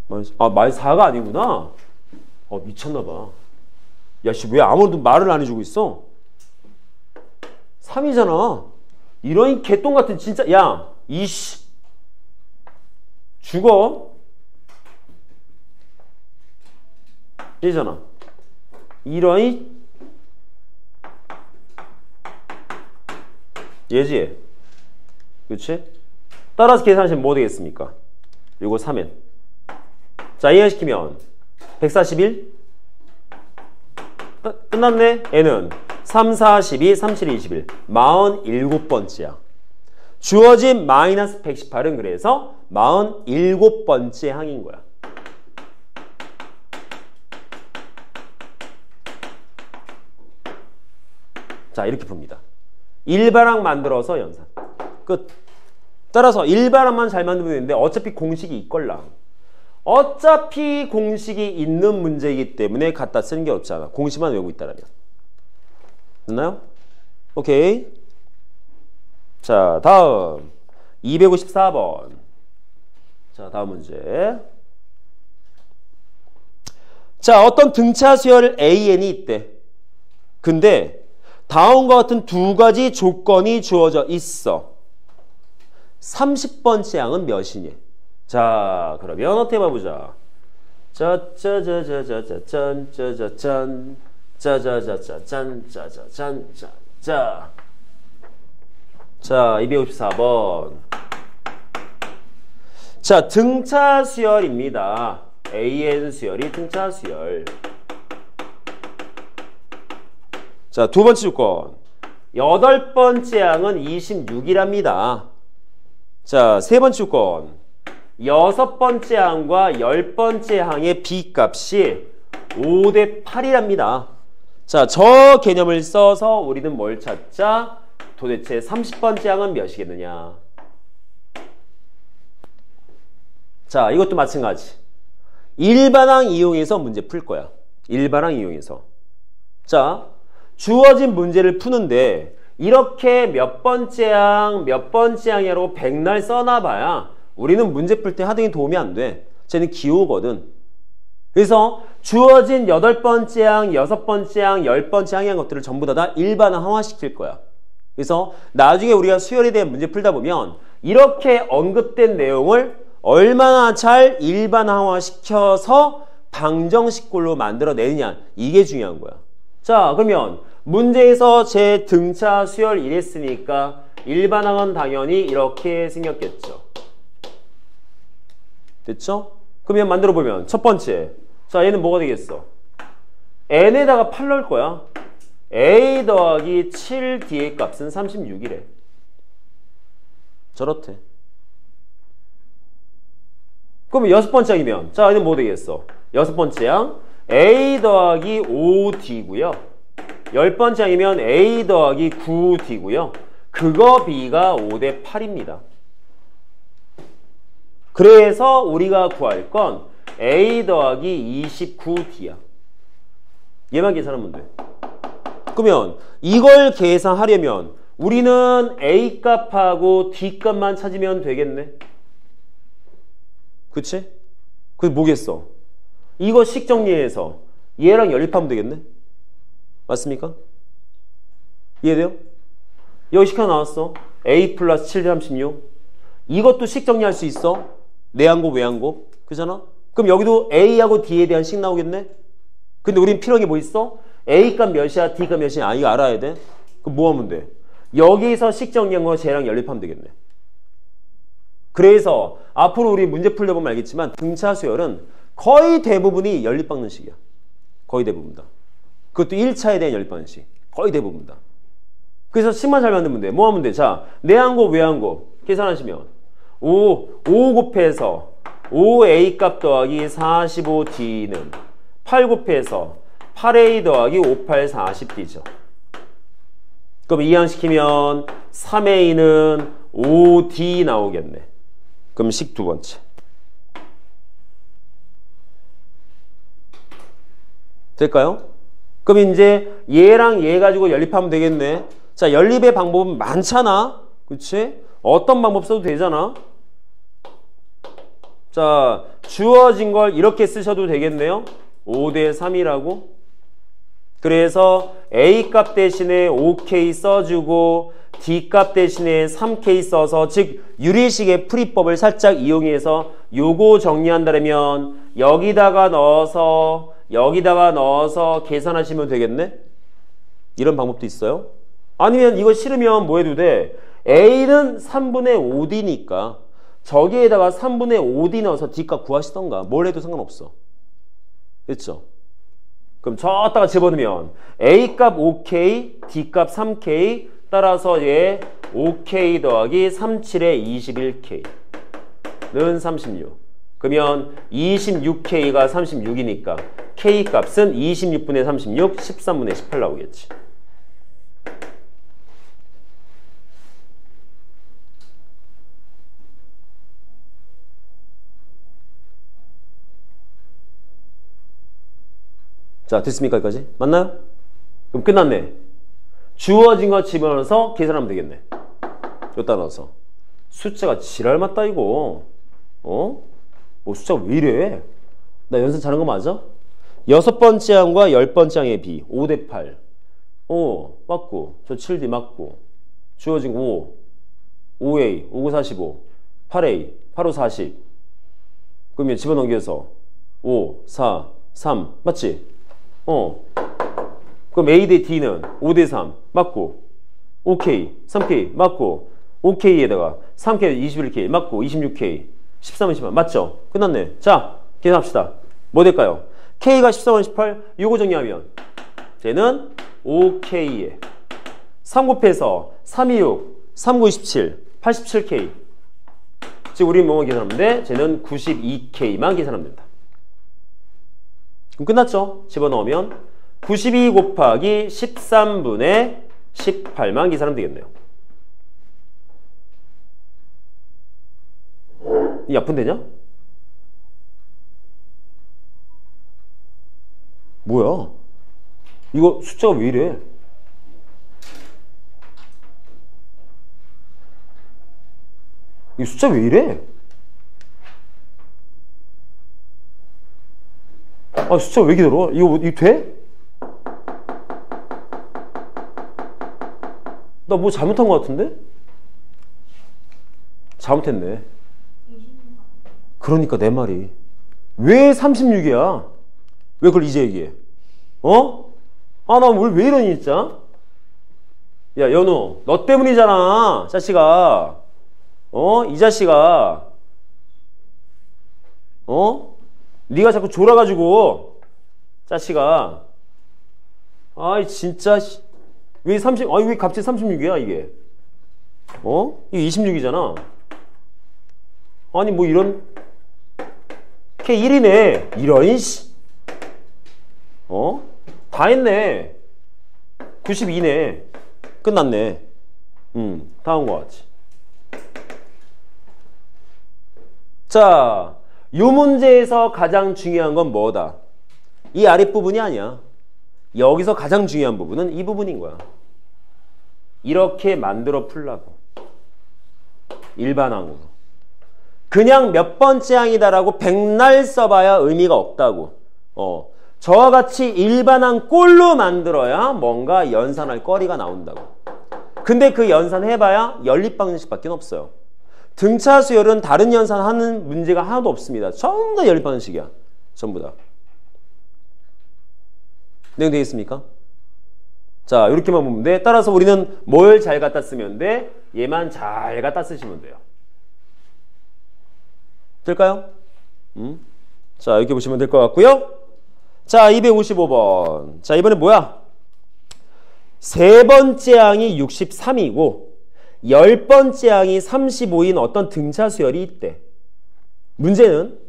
마이너스 4가 아니구나. 미쳤나봐. 야, 씨, 왜 아무도 말을 안 해주고 있어? 3이잖아. 이런 개똥 같은 진짜, 야, 이씨. 죽어. 얘잖아. 이런 얘지. 그렇지? 따라서 계산하시면 뭐 되겠습니까? 요거 3n. 자, 이해시키면 141 끝났네. n은 3, 4, 12, 3, 7, 21 47번째야. 주어진 마이너스 118은 그래서 47번째 항인 거야. 자, 이렇게 풉니다. 일반항 만들어서 연산. 끝. 따라서 일반항만 잘 만들면 되는데 어차피 공식이 있걸랑. 어차피 공식이 있는 문제이기 때문에 갖다 쓰는 게 없잖아. 공식만 외우고 있다라면. 됐나요? 오케이. 자, 다음 254번. 자, 다음 문제. 자, 어떤 등차 수열 AN이 있대. 근데 다음과 같은 두 가지 조건이 주어져 있어. 30번째 항은 몇이니? 자, 그러면 어떻게 봐보자. 짜자자자자짠 짜자짠 짜자자자짠 짜자짠 짠 자, 254번. 자, 등차 수열입니다. AN 수열이 등차 수열. 자, 두 번째 조건. 8번째 항은 26이랍니다. 자, 세 번째 조건. 6번째 항과 10번째 항의 B값이 5대 8이랍니다. 자, 저 개념을 써서 우리는 뭘 찾자? 도대체 30번째 항은 몇이겠느냐? 자, 이것도 마찬가지. 일반항 이용해서 문제 풀 거야. 일반항 이용해서. 자, 주어진 문제를 푸는데 이렇게 몇 번째 항이라고 백날 써놔봐야 우리는 문제 풀 때 하등이 도움이 안 돼. 쟤는 기호거든. 그래서 주어진 8번째 항, 6번째 항, 10번째 항의 것들을 전부 다 일반항화시킬 거야. 그래서 나중에 우리가 수열에 대한 문제 풀다 보면 이렇게 언급된 내용을 얼마나 잘 일반항화시켜서 방정식꼴로 만들어내느냐, 이게 중요한 거야. 자, 그러면 문제에서 제 등차 수열 이랬으니까 일반항은 당연히 이렇게 생겼겠죠. 됐죠? 그러면 만들어보면 첫 번째, 자, 얘는 뭐가 되겠어? n에다가 8 넣을 거야. a 더하기 7d의 값은 36이래. 저렇대. 그러면 6번째 항이면, 자, 얘는 뭐 되겠어? 6번째 항 a 더하기 5d고요. 10번째 항이면 a 더하기 9d고요. 그거 b가 5대 8입니다. 그래서 우리가 구할 건 a 더하기 29d야. 얘만 계산하면 돼. 그러면 이걸 계산하려면 우리는 a 값하고 d 값만 찾으면 되겠네. 그치? 그게 뭐겠어? 이거 식 정리해서 얘랑 연립하면 되겠네. 맞습니까? 이해돼요? 여기 식 하나 나왔어. a 플러스 7 36. 이것도 식 정리할 수 있어. 내항곱 외항곱. 그잖아? 그럼 여기도 a하고 d에 대한 식 나오겠네. 근데 우린 필요한 게 뭐 있어? a 값 몇이야, d 값 몇이야. 이거 알아야 돼. 그럼 뭐 하면 돼? 여기서 식 정리한 거 쟤랑 연립하면 되겠네. 그래서 앞으로 우리 문제 풀려보면 알겠지만 등차 수열은 거의 대부분이 연립 방정식이야. 거의 대부분 다. 그것도 1차에 대한 연립 방정식. 거의 대부분 다. 그래서 식만 잘 만들면 돼. 뭐 하면 돼? 자, 내항곱 외항곱 계산하시면 5 곱해서 5a 값 더하기 45d는 8 곱해서 8a 더하기 58 40d죠. 그럼 이항시키면 3a는 5d 나오겠네. 그럼 식 두 번째. 될까요? 그럼 이제 얘랑 얘 가지고 연립하면 되겠네. 자, 연립의 방법은 많잖아. 그치? 어떤 방법 써도 되잖아. 자, 주어진 걸 이렇게 쓰셔도 되겠네요. 5대 3이라고. 그래서 a 값 대신에 5k 써주고 d 값 대신에 3k 써서, 즉 유리식의 풀이법을 살짝 이용해서 요거 정리한다면 여기다가 넣어서 계산하시면 되겠네. 이런 방법도 있어요. 아니면 이거 싫으면 뭐 해도 돼? a는 3분의 5d니까 저기에다가 3분의 5d 넣어서 d값 구하시던가 뭘 해도 상관없어. 됐죠? 그럼 저기다가 집어넣으면 a값 5k, d값 3k, 따라서 얘 5k 더하기 37에 21k는 36. 그러면 26k가 36이니까 k값은 26분의 36, 13분의 18 나오겠지. 자, 됐습니까? 여기까지? 맞나요? 그럼 끝났네. 주어진 거 집어넣어서 계산하면 되겠네. 여기다 넣어서. 숫자가 지랄 맞다 이거. 어? 뭐 숫자가 왜 이래? 나 연습 잘한 거 맞아? 6번째 항과 10번째 항의 b 5대 8. 맞고 저 7d 맞고 주어진 거 5a 5, 9, 45 8a 8, 5, 40. 그러면 집어넘겨서 5, 4, 3 맞지? 그럼 A 대 D는 5대 3 맞고 5K, 3K 맞고 5K에다가 3K 21K 맞고 26K 13은 10만 맞죠? 끝났네. 자 계산합시다. 뭐 될까요? K가 14원 18 요거 정리하면 쟤는 5K에 3 곱해서 3, 2, 6 3, 9, 27 87K 즉 우리 뭐만 계산하면 돼? 쟤는 92K만 계산하면 된다. 그럼 끝났죠? 집어넣으면 92 곱하기 13분의 18만 계산하면 되겠네요. 이 아픈데냐? 뭐야? 이거 숫자가 왜 이래? 이 숫자 왜 이래? 아 숫자 왜 이렇게 들어? 이거 돼? 나 뭐 잘못한 것 같은데? 잘못했네. 그러니까 내 말이 왜 36이야? 왜 그걸 이제 얘기해? 어? 아 나 왜 이러니 진짜? 야 연우 너 때문이잖아 자식아. 이 자식아. 네가 자꾸 졸아가지고 자식아. 아이 진짜 왜 30? 아니 왜 갑자기 36이야 이게? 이게 26이잖아. 아니 뭐 이런 K 1이네. 이런 씨. 다 했네. 92네. 끝났네. 다 한 거 같지. 자, 요 문제에서 가장 중요한 건 뭐다? 이 아랫부분이 아니야. 여기서 가장 중요한 부분은 이 부분인 거야. 이렇게 만들어 풀라고. 일반항으로. 그냥 몇 번째 항이다라고 백날 써봐야 의미가 없다고. 저와 같이 일반항 꼴로 만들어야 뭔가 연산할 거리가 나온다고. 근데 그 연산해봐야 연립방정식밖에 없어요. 등차 수열은 다른 연산하는 문제가 하나도 없습니다. 전부 다 연립방정식이야. 전부 다. 내용 되겠습니까? 자, 이렇게만 보면 돼. 따라서 우리는 뭘 잘 갖다 쓰면 돼? 얘만 잘 갖다 쓰시면 돼요. 될까요? 자, 이렇게 보시면 될 것 같고요. 자, 255번. 자, 이번엔 뭐야? 세 번째 항이 63이고 10번째 항이 35인 어떤 등차 수열이 있대. 문제는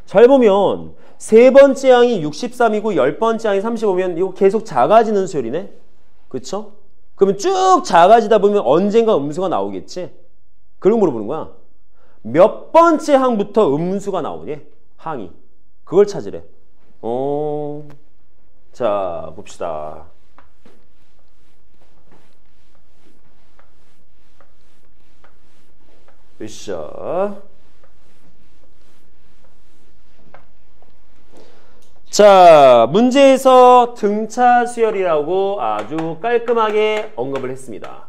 잘 보면 세 번째 항이 63이고 10번째 항이 35면 이거 계속 작아지는 수열이네. 그쵸? 그러면 쭉 작아지다 보면 언젠가 음수가 나오겠지? 그걸 물어보는 거야. 몇 번째 항부터 음수가 나오니? 항이. 그걸 찾으래. 자, 봅시다. 으쌰. 자, 문제에서 등차 수열이라고 아주 깔끔하게 언급을 했습니다.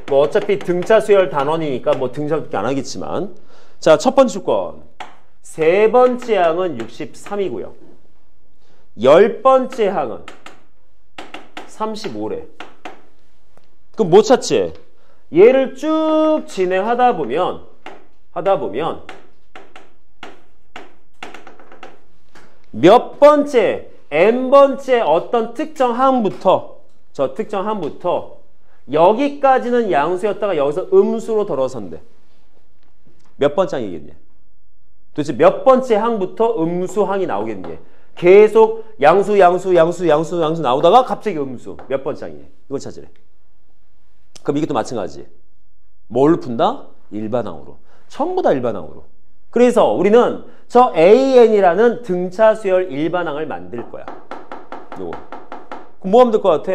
뭐 어차피 등차 수열 단원이니까 뭐 등차밖에 안 하겠지만, 자, 첫 번째 조건. 세 번째 항은 63이고요. 10번째 항은 35래. 그럼 뭐 찾지? 얘를 쭉 진행하다 보면 몇 번째, n번째 어떤 특정 항부터, 저 특정 항부터 여기까지는 양수였다가 여기서 음수로 돌아선대. 몇 번째 항이겠니? 도대체 몇 번째 항부터 음수 항이 나오겠니? 계속 양수 나오다가 갑자기 음수. 몇 번째 항이니? 이걸 찾으래. 그럼 이게 또 마찬가지. 뭘로 푼다? 일반항으로. 전부 다 일반항으로. 그래서 우리는 저 AN이라는 등차 수열 일반항을 만들 거야. 요거. 그럼 뭐 하면 될 것 같아?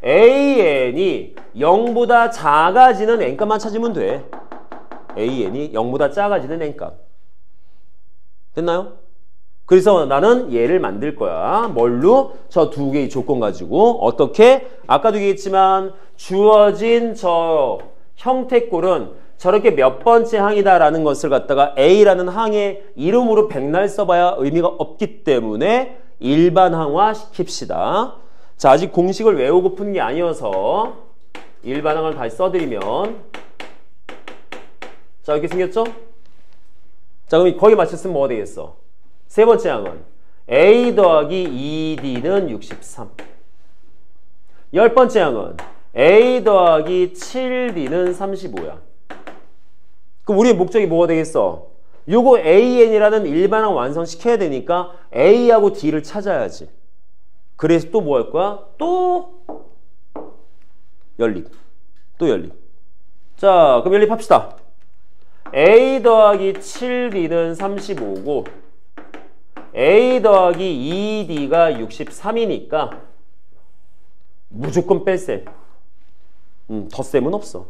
AN이 0보다 작아지는 n값만 찾으면 돼. AN이 0보다 작아지는 n값. 됐나요? 그래서 나는 얘를 만들 거야. 뭘로? 저 두 개의 조건 가지고. 어떻게? 아까도 얘기했지만 주어진 저 형태꼴은 저렇게 몇 번째 항이다라는 것을 갖다가 A라는 항의 이름으로 백날 써봐야 의미가 없기 때문에 일반항화 시킵시다. 자, 아직 공식을 외우고 푸는 게 아니어서 일반항을 다시 써드리면 자, 이렇게 생겼죠? 자, 그럼 거기 맞췄으면 뭐가 되겠어? 세 번째 항은 A 더하기 2D는 63. 열 번째 항은 A 더하기 7D는 35야. 그럼 우리의 목적이 뭐가 되겠어? 요거 AN이라는 일반항 완성시켜야 되니까 A하고 D를 찾아야지. 그래서 또 뭐 할 거야? 또 연립. 또 연립. 자, 그럼 연립합시다. A 더하기 7D는 35고 A 더하기 2D가 63이니까 무조건 뺄셈. 덧셈은 없어.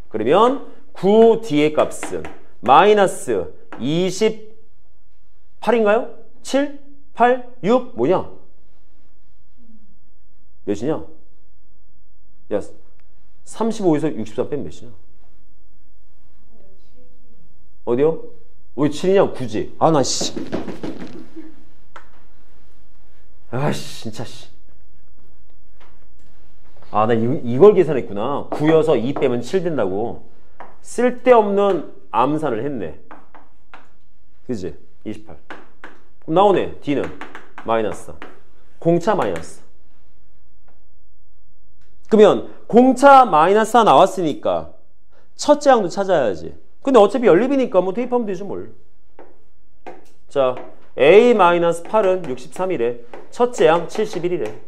그러면 9D의 값은 마이너스 28인가요? 7, 8, 6 뭐냐? 몇이냐? 야, 35에서 63 빼면 몇이냐? 어디요? 왜 7이냐? 9지. 아, 나 씨. 아씨, 진짜 씨. 아, 나 이걸 계산했구나. 9여서 2 빼면 7 된다고. 쓸데없는 암산을 했네. 그지? 28. 그럼 나오네. D는 마이너스. 공차 마이너스. 그러면 공차 마이너스 나왔으니까 첫째 항도 찾아야지. 근데 어차피 연립이니까 뭐 대입하면 되지 뭘. 자, A-8은 63이래. 첫째 항 71이래.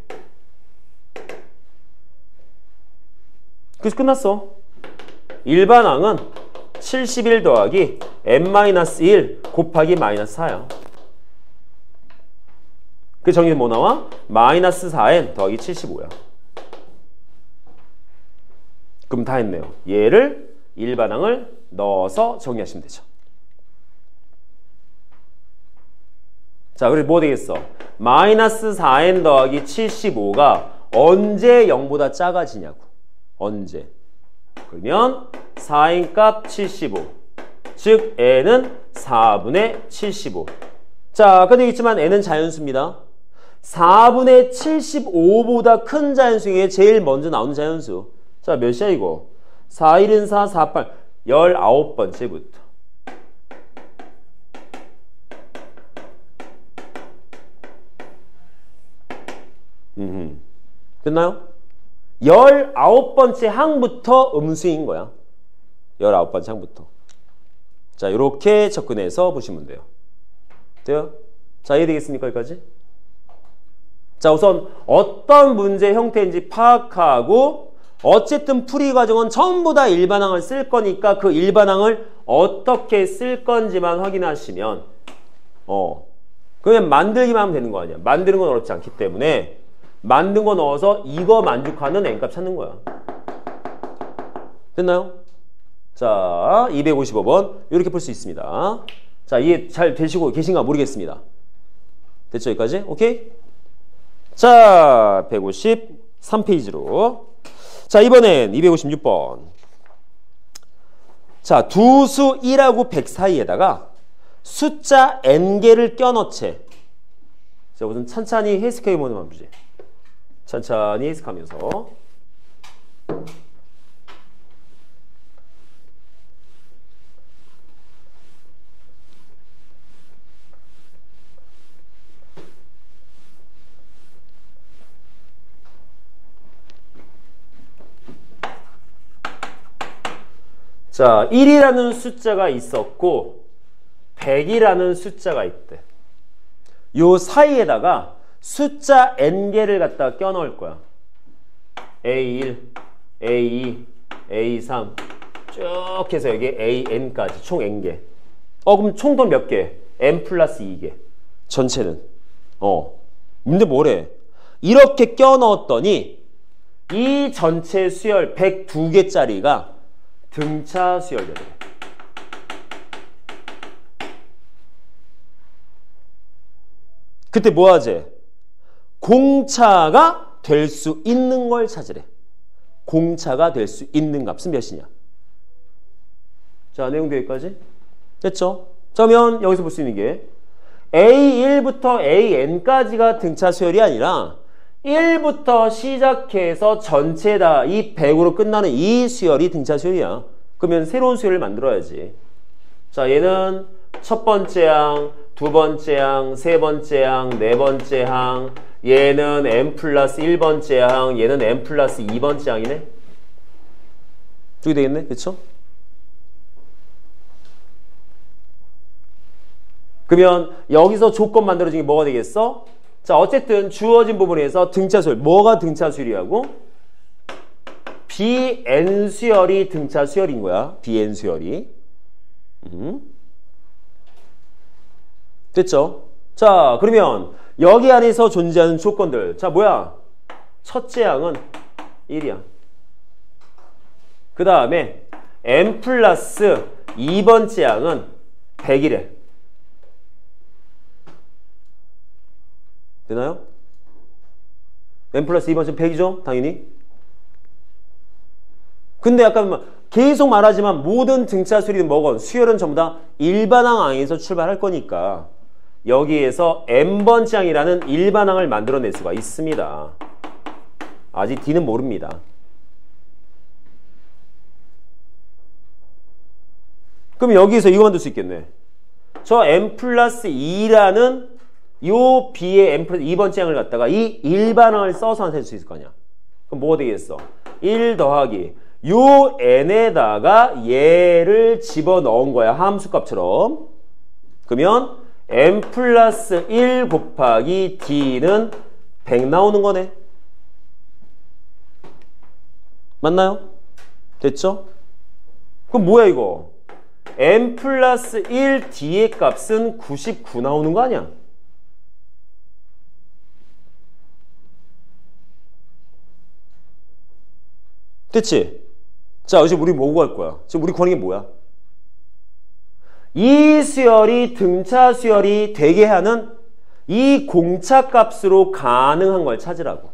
그래서 끝났어. 일반항은 71 더하기 n-1 곱하기 마이너스 4야. 그 정의는 뭐 나와? 마이너스 4n 더하기 75야. 그럼 다 했네요. 얘를 일반항을 넣어서 정리하시면 되죠. 자, 그래서 뭐 되겠어? 마이너스 4n 더하기 75가 언제 0보다 작아지냐고. 언제? 그러면 4n 값 75. 즉 n은 4분의 75. 자, 근데 있지만 n은 자연수입니다. 4분의 75보다 큰 자연수 중에 제일 먼저 나오는 자연수. 자, 몇이야 이거? 4, 1은 4, 4, 8. 19번째부터. 됐나요? 19번째 항부터 음수인 거야. 19번째 항부터. 자, 이렇게 접근해서 보시면 돼요. 돼요? 자, 이해되겠습니까? 여기까지? 자, 우선 어떤 문제 형태인지 파악하고 어쨌든 풀이 과정은 전부 다 일반항을 쓸 거니까 그 일반항을 어떻게 쓸 건지만 확인하시면 그냥 만들기만 하면 되는 거 아니야. 만드는 건 어렵지 않기 때문에 만든 거 넣어서 이거 만족하는 n값 찾는 거야. 됐나요? 자, 255번 이렇게 풀 수 있습니다. 자, 이해 잘 되시고 계신가 모르겠습니다. 됐죠? 여기까지? 오케이? 자, 153페이지로 자, 이번엔 256번. 자, 두 수 1하고 100 사이에다가 숫자 n개를 껴넣채. 자, 우선 천천히 해석해보면 보지. 천천히 해석하면서. 자, 1이라는 숫자가 있었고 100이라는 숫자가 있대. 요 사이에다가 숫자 n개를 갖다 껴넣을 거야. A1, A2, A3 쭉 해서 여기 AN까지 총 n개. 그럼 총 더 몇 개? n 플러스 2개. 전체는. 문제 뭐래? 이렇게 껴넣었더니 이 전체 수열 102개짜리가 등차 수열되래. 그때 뭐 하지? 공차가 될 수 있는 걸 찾으래. 공차가 될 수 있는 값은 몇이냐? 자, 내용도 여기까지. 됐죠? 그러면 여기서 볼 수 있는 게 A1부터 AN까지가 등차 수열이 아니라 1부터 시작해서 전체 다 이 100으로 끝나는 이 수열이 등차 수열이야. 그러면 새로운 수열을 만들어야지. 자, 얘는 첫 번째 항, 두 번째 항, 세 번째 항, 네 번째 항, 얘는 n 플러스 1번째 항, 얘는 n 플러스 2번째 항이네. 이렇게 되겠네, 그쵸? 그러면 여기서 조건 만들어진 게 뭐가 되겠어? 자, 어쨌든 주어진 부분에서 등차수열, 뭐가 등차수열이라고? BN 수열이 등차수열인 거야. BN 수열이. 됐죠? 자, 그러면 여기 안에서 존재하는 조건들. 자, 뭐야? 첫째 항은 1이야. 그 다음에 n 플러스 2번째 항은 100이래. 되나요? n 플러스 2번째 100이죠? 당연히. 근데 아까 계속 말하지만 모든 등차 수열이든 뭐건 수열은 전부 다 일반항 항에서 출발할 거니까 여기에서 n번째 항이라는 일반항을 만들어낼 수가 있습니다. 아직 D는 모릅니다. 그럼 여기에서 이거 만들 수 있겠네. 저 n 플러스 2라는 요 B의 n 플러스 2번째 항을 갖다가 이 일반항을 써서 할 수 있을 거 아니야. 그럼 뭐가 되겠어? 1 더하기 요 n에다가 얘를 집어넣은 거야. 함수값처럼. 그러면 n 플러스 1 곱하기 D는 100 나오는 거네. 맞나요? 됐죠? 그럼 뭐야 이거? n 플러스 1 D의 값은 99 나오는 거 아니야? 됐지? 자, 지금 우리 뭐 구할 거야? 지금 우리 구하는 게 뭐야? 이 수열이 등차 수열이 되게 하는 이 공차값으로 가능한 걸 찾으라고.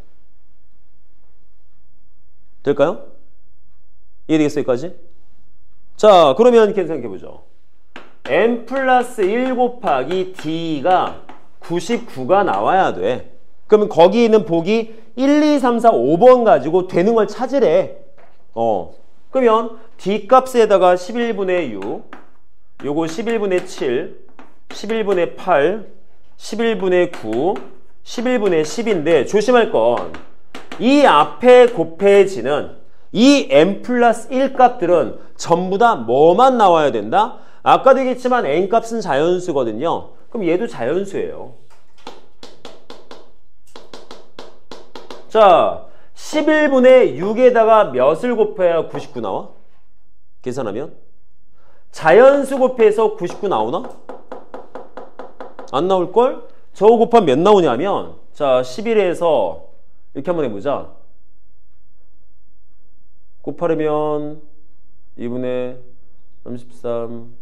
될까요? 이해되겠어요, 여기까지? 자, 그러면 이렇게 생각해보죠. n 플러스 1 곱하기 D가 99가 나와야 돼. 그러면 거기 있는 복이 1, 2, 3, 4, 5번 가지고 되는 걸 찾으래. 그러면 D 값에다가 11분의 6, 요거 11분의 7, 11분의 8, 11분의 9, 11분의 10인데 조심할 건 이 앞에 곱해지는 이 n 플러스 1 값들은 전부 다 뭐만 나와야 된다? 아까도 얘기했지만 n 값은 자연수거든요. 그럼 얘도 자연수예요. 자, 11분의 6에다가 몇을 곱해야 99 나와? 계산하면? 자연수 곱해서 99 나오나? 안 나올걸? 저거 곱하면 몇 나오냐면 자, 11에서 이렇게 한번 해보자. 곱하려면 2분의 33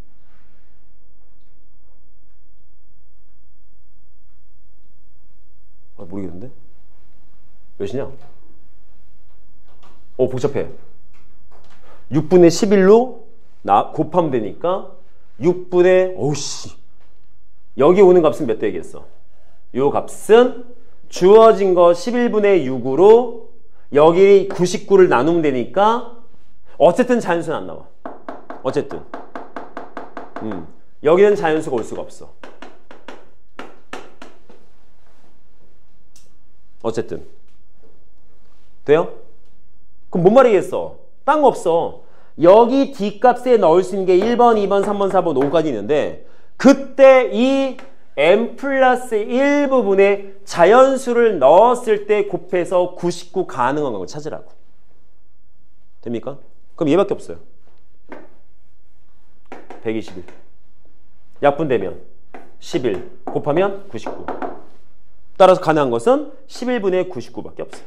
모르겠는데? 몇이냐? 복잡해. 6분의 11로 곱하면 되니까 6분의 오우씨 여기 오는 값은 몇 되겠어? 요 값은 주어진 거 11분의 6으로 여기 99를 나누면 되니까 어쨌든 자연수는 안 나와. 어쨌든 여기는 자연수가 올 수가 없어. 어쨌든 돼요? 그럼 뭔 말이겠어? 딴 거 없어. 여기 D값에 넣을 수 있는 게 1번, 2번, 3번, 4번, 5까지 있는데 그때 이 n 플러스 1 부분에 자연수를 넣었을 때 곱해서 99 가능한 걸 찾으라고. 됩니까? 그럼 얘밖에 없어요. 121. 약분되면 11 곱하면 99. 따라서 가능한 것은 11분의 99밖에 없어요.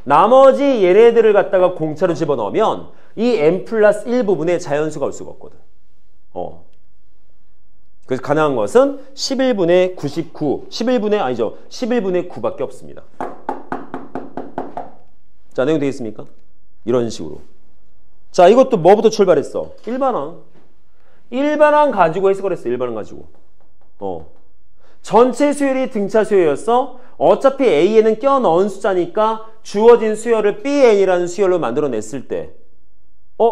나머지 얘네들을 갖다가 공차로 집어넣으면 이 n 플러스 1 부분에 자연수가 올 수가 없거든. 그래서 가능한 것은 11분의 99, 11분의 9밖에 없습니다. 자, 내용 되겠습니까? 이런 식으로. 자, 이것도 뭐부터 출발했어? 일반항. 일반항 가지고 해석을 했어. 일반항 가지고. 전체 수열이 등차 수열이었어. 어차피 A에는 껴넣은 숫자니까 주어진 수열을 BN이라는 수열로 만들어냈을 때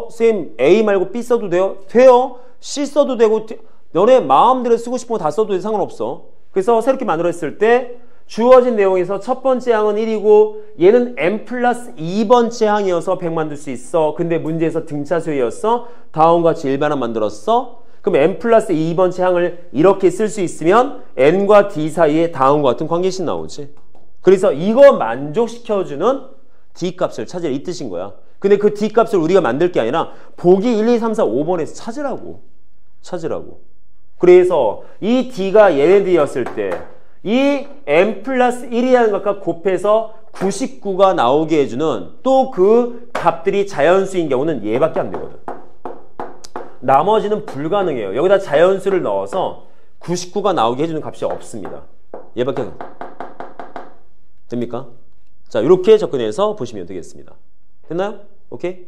쌤 A 말고 B 써도 돼요? 돼요. C 써도 되고 너네 마음대로 쓰고 싶은 거 다 써도 상관없어. 그래서 새롭게 만들었을 때 주어진 내용에서 첫 번째 항은 1이고 얘는 n 플러스 2번째 항이어서 100 만들 수 있어. 근데 문제에서 등차 수열이었어. 다음과 같이 일반항 만들었어. 그럼 n 플러스 2번째 항을 이렇게 쓸 수 있으면 n과 d 사이에 다음과 같은 관계식 나오지. 그래서 이거 만족시켜주는 d 값을 찾으라 이 뜻인 거야. 근데 그 d 값을 우리가 만들 게 아니라 보기 1, 2, 3, 4, 5번에서 찾으라고. 그래서 이 d가 얘네들이었을 때 이 n 플러스 1이라는 것과 곱해서 99가 나오게 해주는 또 그 값들이 자연수인 경우는 얘밖에 안 되거든. 나머지는 불가능해요. 여기다 자연수를 넣어서 99가 나오게 해주는 값이 없습니다. 얘밖에 안 됩니까? 자, 이렇게 접근해서 보시면 되겠습니다. 됐나요? 오케이?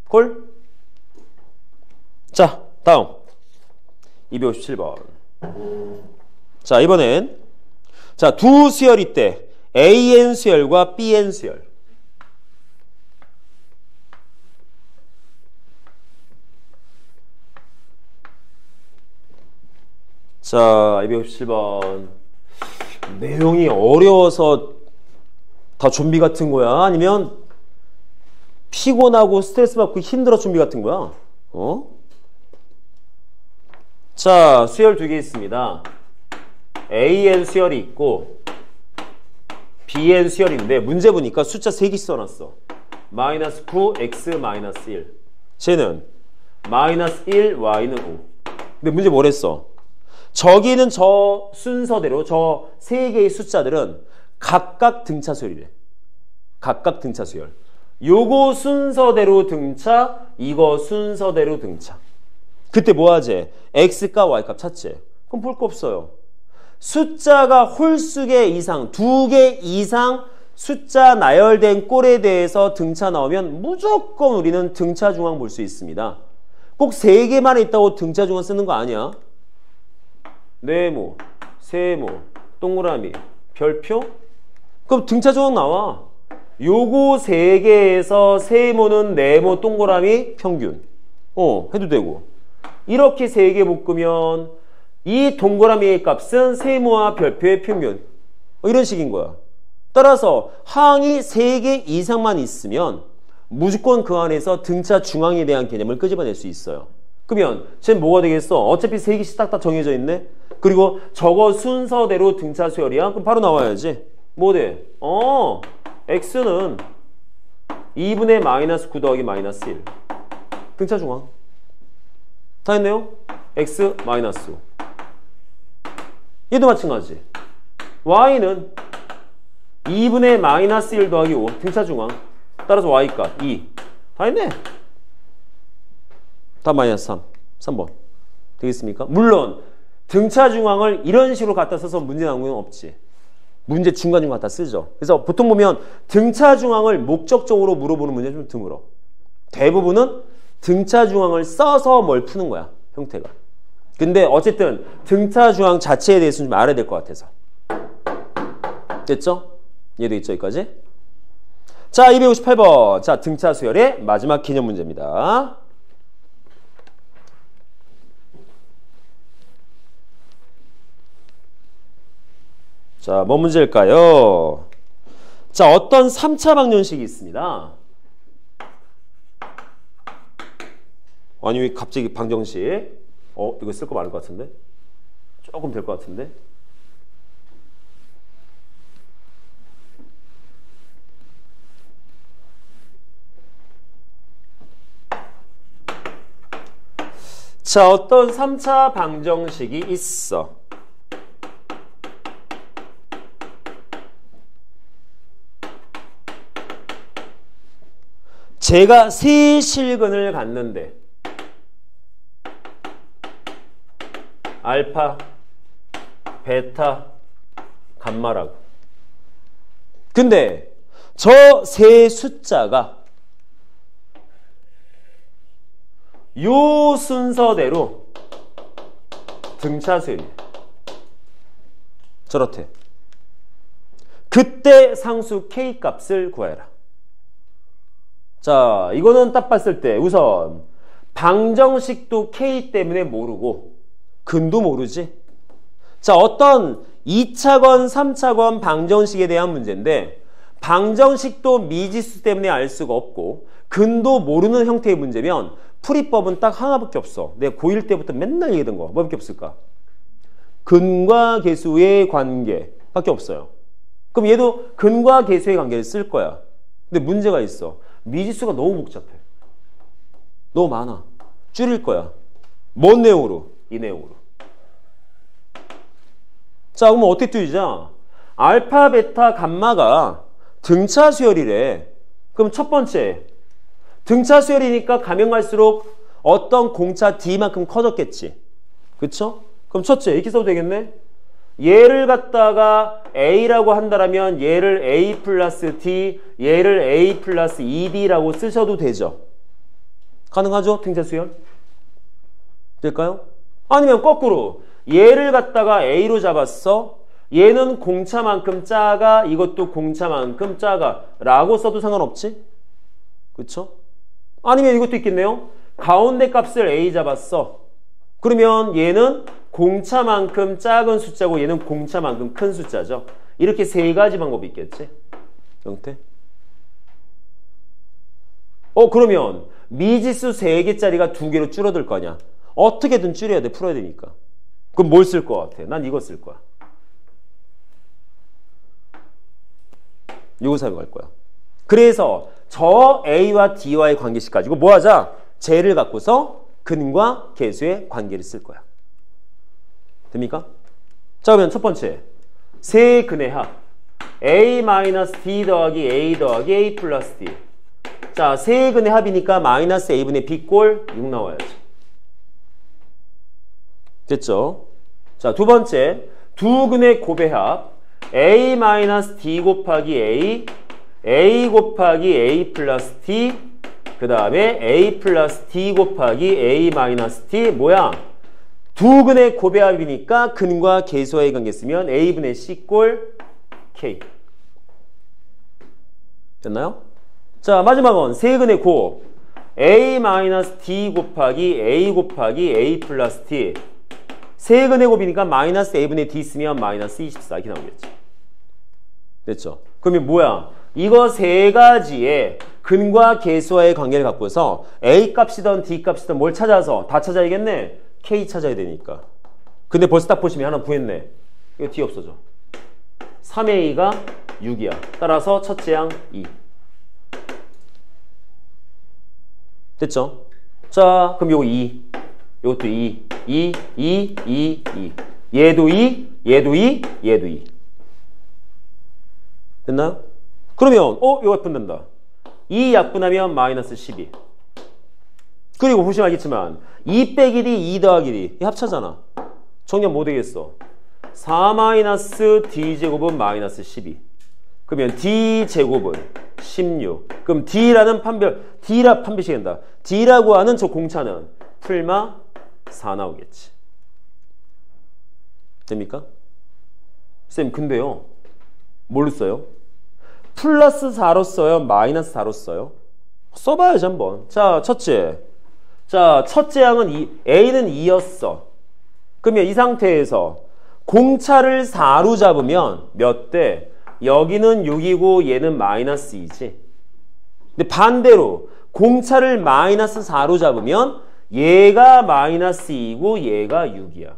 콜? 자, 다음 257번. 자, 이번엔 자, 두 수열이 때 AN 수열과 BN 수열. 자, 257번. 내용이 어려워서 다 좀비 같은 거야? 아니면 피곤하고 스트레스 받고 힘들어 좀비 같은 거야? 자, 수열 두 개 있습니다. AN 수열이 있고 BN 수열인데 문제 보니까 숫자 3개 써놨어. 마이너스 9, X 마이너스 1. 쟤는 마이너스 1, Y는 5. 근데 문제 뭐랬어? 저기는 저 순서대로 저 3개의 숫자들은 각각 등차 수열이래. 각각 등차 수열. 요거 순서대로 등차, 이거 순서대로 등차. 그때 뭐 하지? X값, Y값 찾지? 그럼 볼 거 없어요. 숫자가 홀수개 이상, 2개 이상 숫자 나열된 꼴에 대해서 등차 나오면 무조건 우리는 등차 중앙 볼 수 있습니다. 꼭 3개만 있다고 등차 중앙 쓰는 거 아니야. 네모, 세모, 동그라미, 별표? 그럼 등차 중앙 나와. 요거 3개에서 세모는 네모, 동그라미, 평균. 해도 되고. 이렇게 3개 묶으면 이 동그라미의 값은 세모와 별표의 평균. 이런 식인 거야. 따라서 항이 3개 이상만 있으면 무조건 그 안에서 등차 중앙에 대한 개념을 끄집어낼 수 있어요. 그러면 쟤는 뭐가 되겠어? 어차피 3개씩 딱딱 정해져 있네? 그리고 저거 순서대로 등차 수열이야? 그럼 바로 나와야지. 뭐 돼? x는 2분의 마이너스 9 더하기 마이너스 1. 등차 중앙. 다 했네요? x 마이너스 5. 얘도 마찬가지. y는 2분의 마이너스 1 더하기 5. 등차 중앙. 따라서 y값 2. 다 했네. 다 마이너스 3. 3번. 되겠습니까? 물론 등차 중앙을 이런 식으로 갖다 써서 문제 나온 건 없지. 문제 중간중간 갖다 쓰죠. 그래서 보통 보면 등차 중앙을 목적적으로 물어보는 문제는 좀 드물어. 대부분은 등차 중앙을 써서 뭘 푸는 거야. 형태가. 근데 어쨌든 등차 중앙 자체에 대해서는 좀 알아야 될 것 같아서. 됐죠? 이해도 있죠? 여기까지? 자, 258번. 자, 등차 수열의 마지막 개념 문제입니다. 자, 뭔 문제일까요? 자, 어떤 3차 방정식이 있습니다. 아니, 왜 갑자기 방정식? 이거 쓸 거 많을 것 같은데? 조금 될 것 같은데? 자, 어떤 3차 방정식이 있어. 제가 세 실근을 갖는데 알파, 베타, 감마라고. 근데 저 세 숫자가 요 순서대로 등차 수열이에요. 저렇대. 그때 상수 K 값을 구해라. 자, 이거는 딱 봤을 때 우선 방정식도 K 때문에 모르고 근도 모르지. 자, 어떤 2차건, 3차건 방정식에 대한 문제인데 방정식도 미지수 때문에 알 수가 없고 근도 모르는 형태의 문제면 풀이법은 딱 하나밖에 없어. 내가 고1 때부터 맨날 얘기하던 거. 뭐밖에 없을까? 근과 계수의 관계밖에 없어요. 그럼 얘도 근과 계수의 관계를 쓸 거야. 근데 문제가 있어. 미지수가 너무 복잡해. 너무 많아. 줄일 거야. 뭔 내용으로? 이 내용으로. 자, 그러면 어떻게 줄이자? 알파, 베타, 감마가 등차 수열이래. 그럼 첫 번째, 등차 수열이니까 가면 갈수록 어떤 공차 D만큼 커졌겠지. 그쵸? 그럼 첫째, 이렇게 써도 되겠네? 얘를 갖다가 A라고 한다면 얘를 A 플러스 D, 얘를 A 플러스 2D라고 쓰셔도 되죠. 가능하죠? 등차 수열? 될까요? 아니면 거꾸로 얘를 갖다가 A로 잡았어. 얘는 공차만큼 작아. 이것도 공차만큼 작아. 라고 써도 상관없지? 그쵸? 아니면 이것도 있겠네요. 가운데 값을 A 잡았어. 그러면 얘는 공차만큼 작은 숫자고 얘는 공차만큼 큰 숫자죠. 이렇게 세 가지 방법이 있겠지? 형태. 그러면 미지수 3개짜리가 2개로 줄어들 거냐? 어떻게든 줄여야 돼. 풀어야 되니까. 그럼 뭘 쓸 것 같아? 난 이거 쓸 거야. 이거 사용할 거야. 그래서 저 A와 D와의 관계식 가지고 뭐 하자? 쟤를 갖고서 근과 계수의 관계를 쓸 거야. 됩니까? 자, 그러면 첫 번째. 세 근의 합. A-D 더하기 A 더하기 A 플러스 D. 자, 세 근의 합이니까 마이너스 A분의 B꼴 6 나와야지. 됐죠? 자, 두 번째. 두 근의 곱의 합. A-D 곱하기 A, A 곱하기 A 플러스 D, 그 다음에 A 플러스 D 곱하기 A 마이너스 D. 뭐야? 두 근의 곱의 합이니까 근과 계수와의 관계 쓰면 A분의 C꼴 K. 됐나요? 자, 마지막은 세 근의 곱. A-D 곱하기 A 곱하기 A 플러스 D. 세 근의 곱이니까 마이너스 A분의 D 쓰면 마이너스 24 이렇게 나오겠지. 됐죠? 그러면 뭐야? 이거 세 가지의 근과 계수와의 관계를 갖고서 A 값이든 D 값이든 뭘 찾아서 다 찾아야겠네? K 찾아야 되니까. 근데 벌써 딱 보시면 하나 구했네. 이거 D 없어져. 3A가 6이야. 따라서 첫째 양 2. 됐죠? 자, 그럼 요거 2. 요것도 2. 2, 2, 2, 2. 얘도 2, 얘도 2, 얘도 2. 됐나요? 그러면 이거 약분된다. 2 약분하면 마이너스 12. 그리고 보시면 알겠지만 2 빼기 D, 2 더하기 D 이 합차잖아. 정리하면 뭐 되겠어? 4 마이너스 D제곱은 마이너스 12. 그러면 D제곱은 16. 그럼 D라는 판별식이 된다. D라고 하는 저 공차는 풀마 4 나오겠지. 됩니까? 쌤, 근데요. 뭘로 써요? 플러스 4로 써요? 마이너스 4로 써요? 써봐야지 한번. 자, 첫째. 자, 첫째 양은 A는 2였어. 그러면 이 상태에서 공차를 4로 잡으면 몇 대? 여기는 6이고 얘는 마이너스 2지. 근데 반대로 공차를 마이너스 4로 잡으면 얘가 마이너스 2고 얘가 6이야.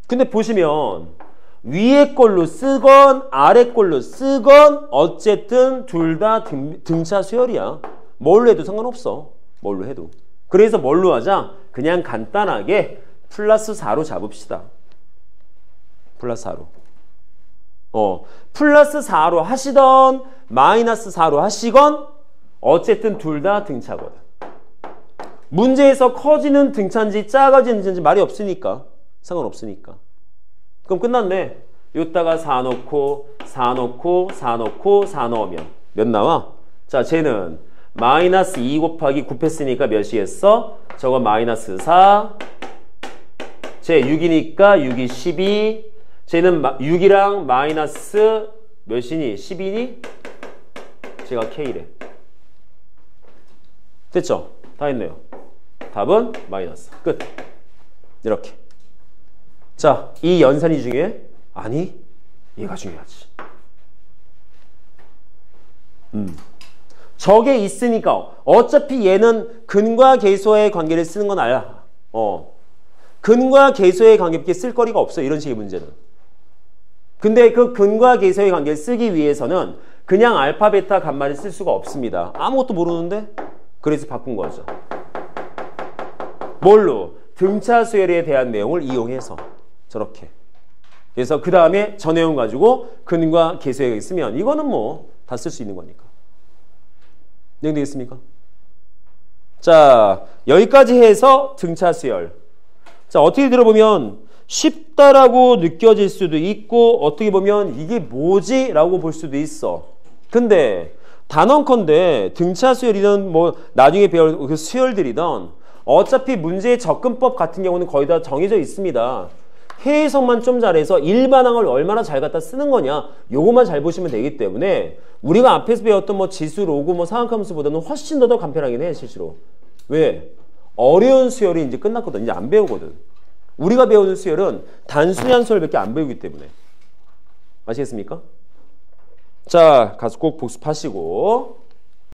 근데 보시면 위에 걸로 쓰건 아래 걸로 쓰건 어쨌든 둘 다 등차 수열이야. 뭘로 해도 상관없어. 뭘로 해도. 그래서 뭘로 하자? 그냥 간단하게 플러스 4로 잡읍시다. 플러스 4로. 플러스 4로 하시던 마이너스 4로 하시건 어쨌든 둘 다 등차거든. 문제에서 커지는 등차인지 작아지는 등차인지 말이 없으니까 상관없으니까. 그럼 끝났네. 요따가 4 넣고 4 넣고 4 넣고 4 넣으면 몇 나와? 자, 쟤는 마이너스 2 곱하기 9 했으니까 몇이겠어? 저거 마이너스 4. 쟤 6이니까 6이 12. 쟤는 6이랑 마이너스 몇이니? 10이니? 제가 K래. 됐죠? 다 했네요. 답은 마이너스. 끝. 이렇게. 자, 이 연산이 중요해? 아니, 얘가 중요하지. 저게 있으니까 어차피 얘는 근과 계수의 관계를 쓰는 건 알아. 근과 계수의 관계밖에 쓸 거리가 없어. 이런 식의 문제는. 근데 그 근과 계수의 관계를 쓰기 위해서는 그냥 알파, 베타, 감마를 쓸 수가 없습니다. 아무것도 모르는데? 그래서 바꾼 거죠. 뭘로? 등차 수열에 대한 내용을 이용해서 저렇게. 그래서 그 다음에 저 내용 가지고 근과 계수에 쓰면 이거는 뭐 다 쓸 수 있는 거니까. 이해되겠습니까? 자, 여기까지 해서 등차 수열. 자, 어떻게 들어보면 쉽다라고 느껴질 수도 있고 어떻게 보면 이게 뭐지? 라고 볼 수도 있어. 근데 단언컨대 등차 수열이든 뭐 나중에 배울 그 수열들이든 어차피 문제의 접근법 같은 경우는 거의 다 정해져 있습니다. 해석만 좀 잘해서 일반항을 얼마나 잘 갖다 쓰는 거냐 요것만 잘 보시면 되기 때문에 우리가 앞에서 배웠던 뭐 지수, 로그, 뭐 상학함수보다는 훨씬 더 간편하긴 해 실제로. 왜? 어려운 수열이 이제 끝났거든. 이제 안 배우거든. 우리가 배우는 수열은 단순한 수열밖에 안 배우기 때문에. 아시겠습니까? 자, 가서 꼭 복습하시고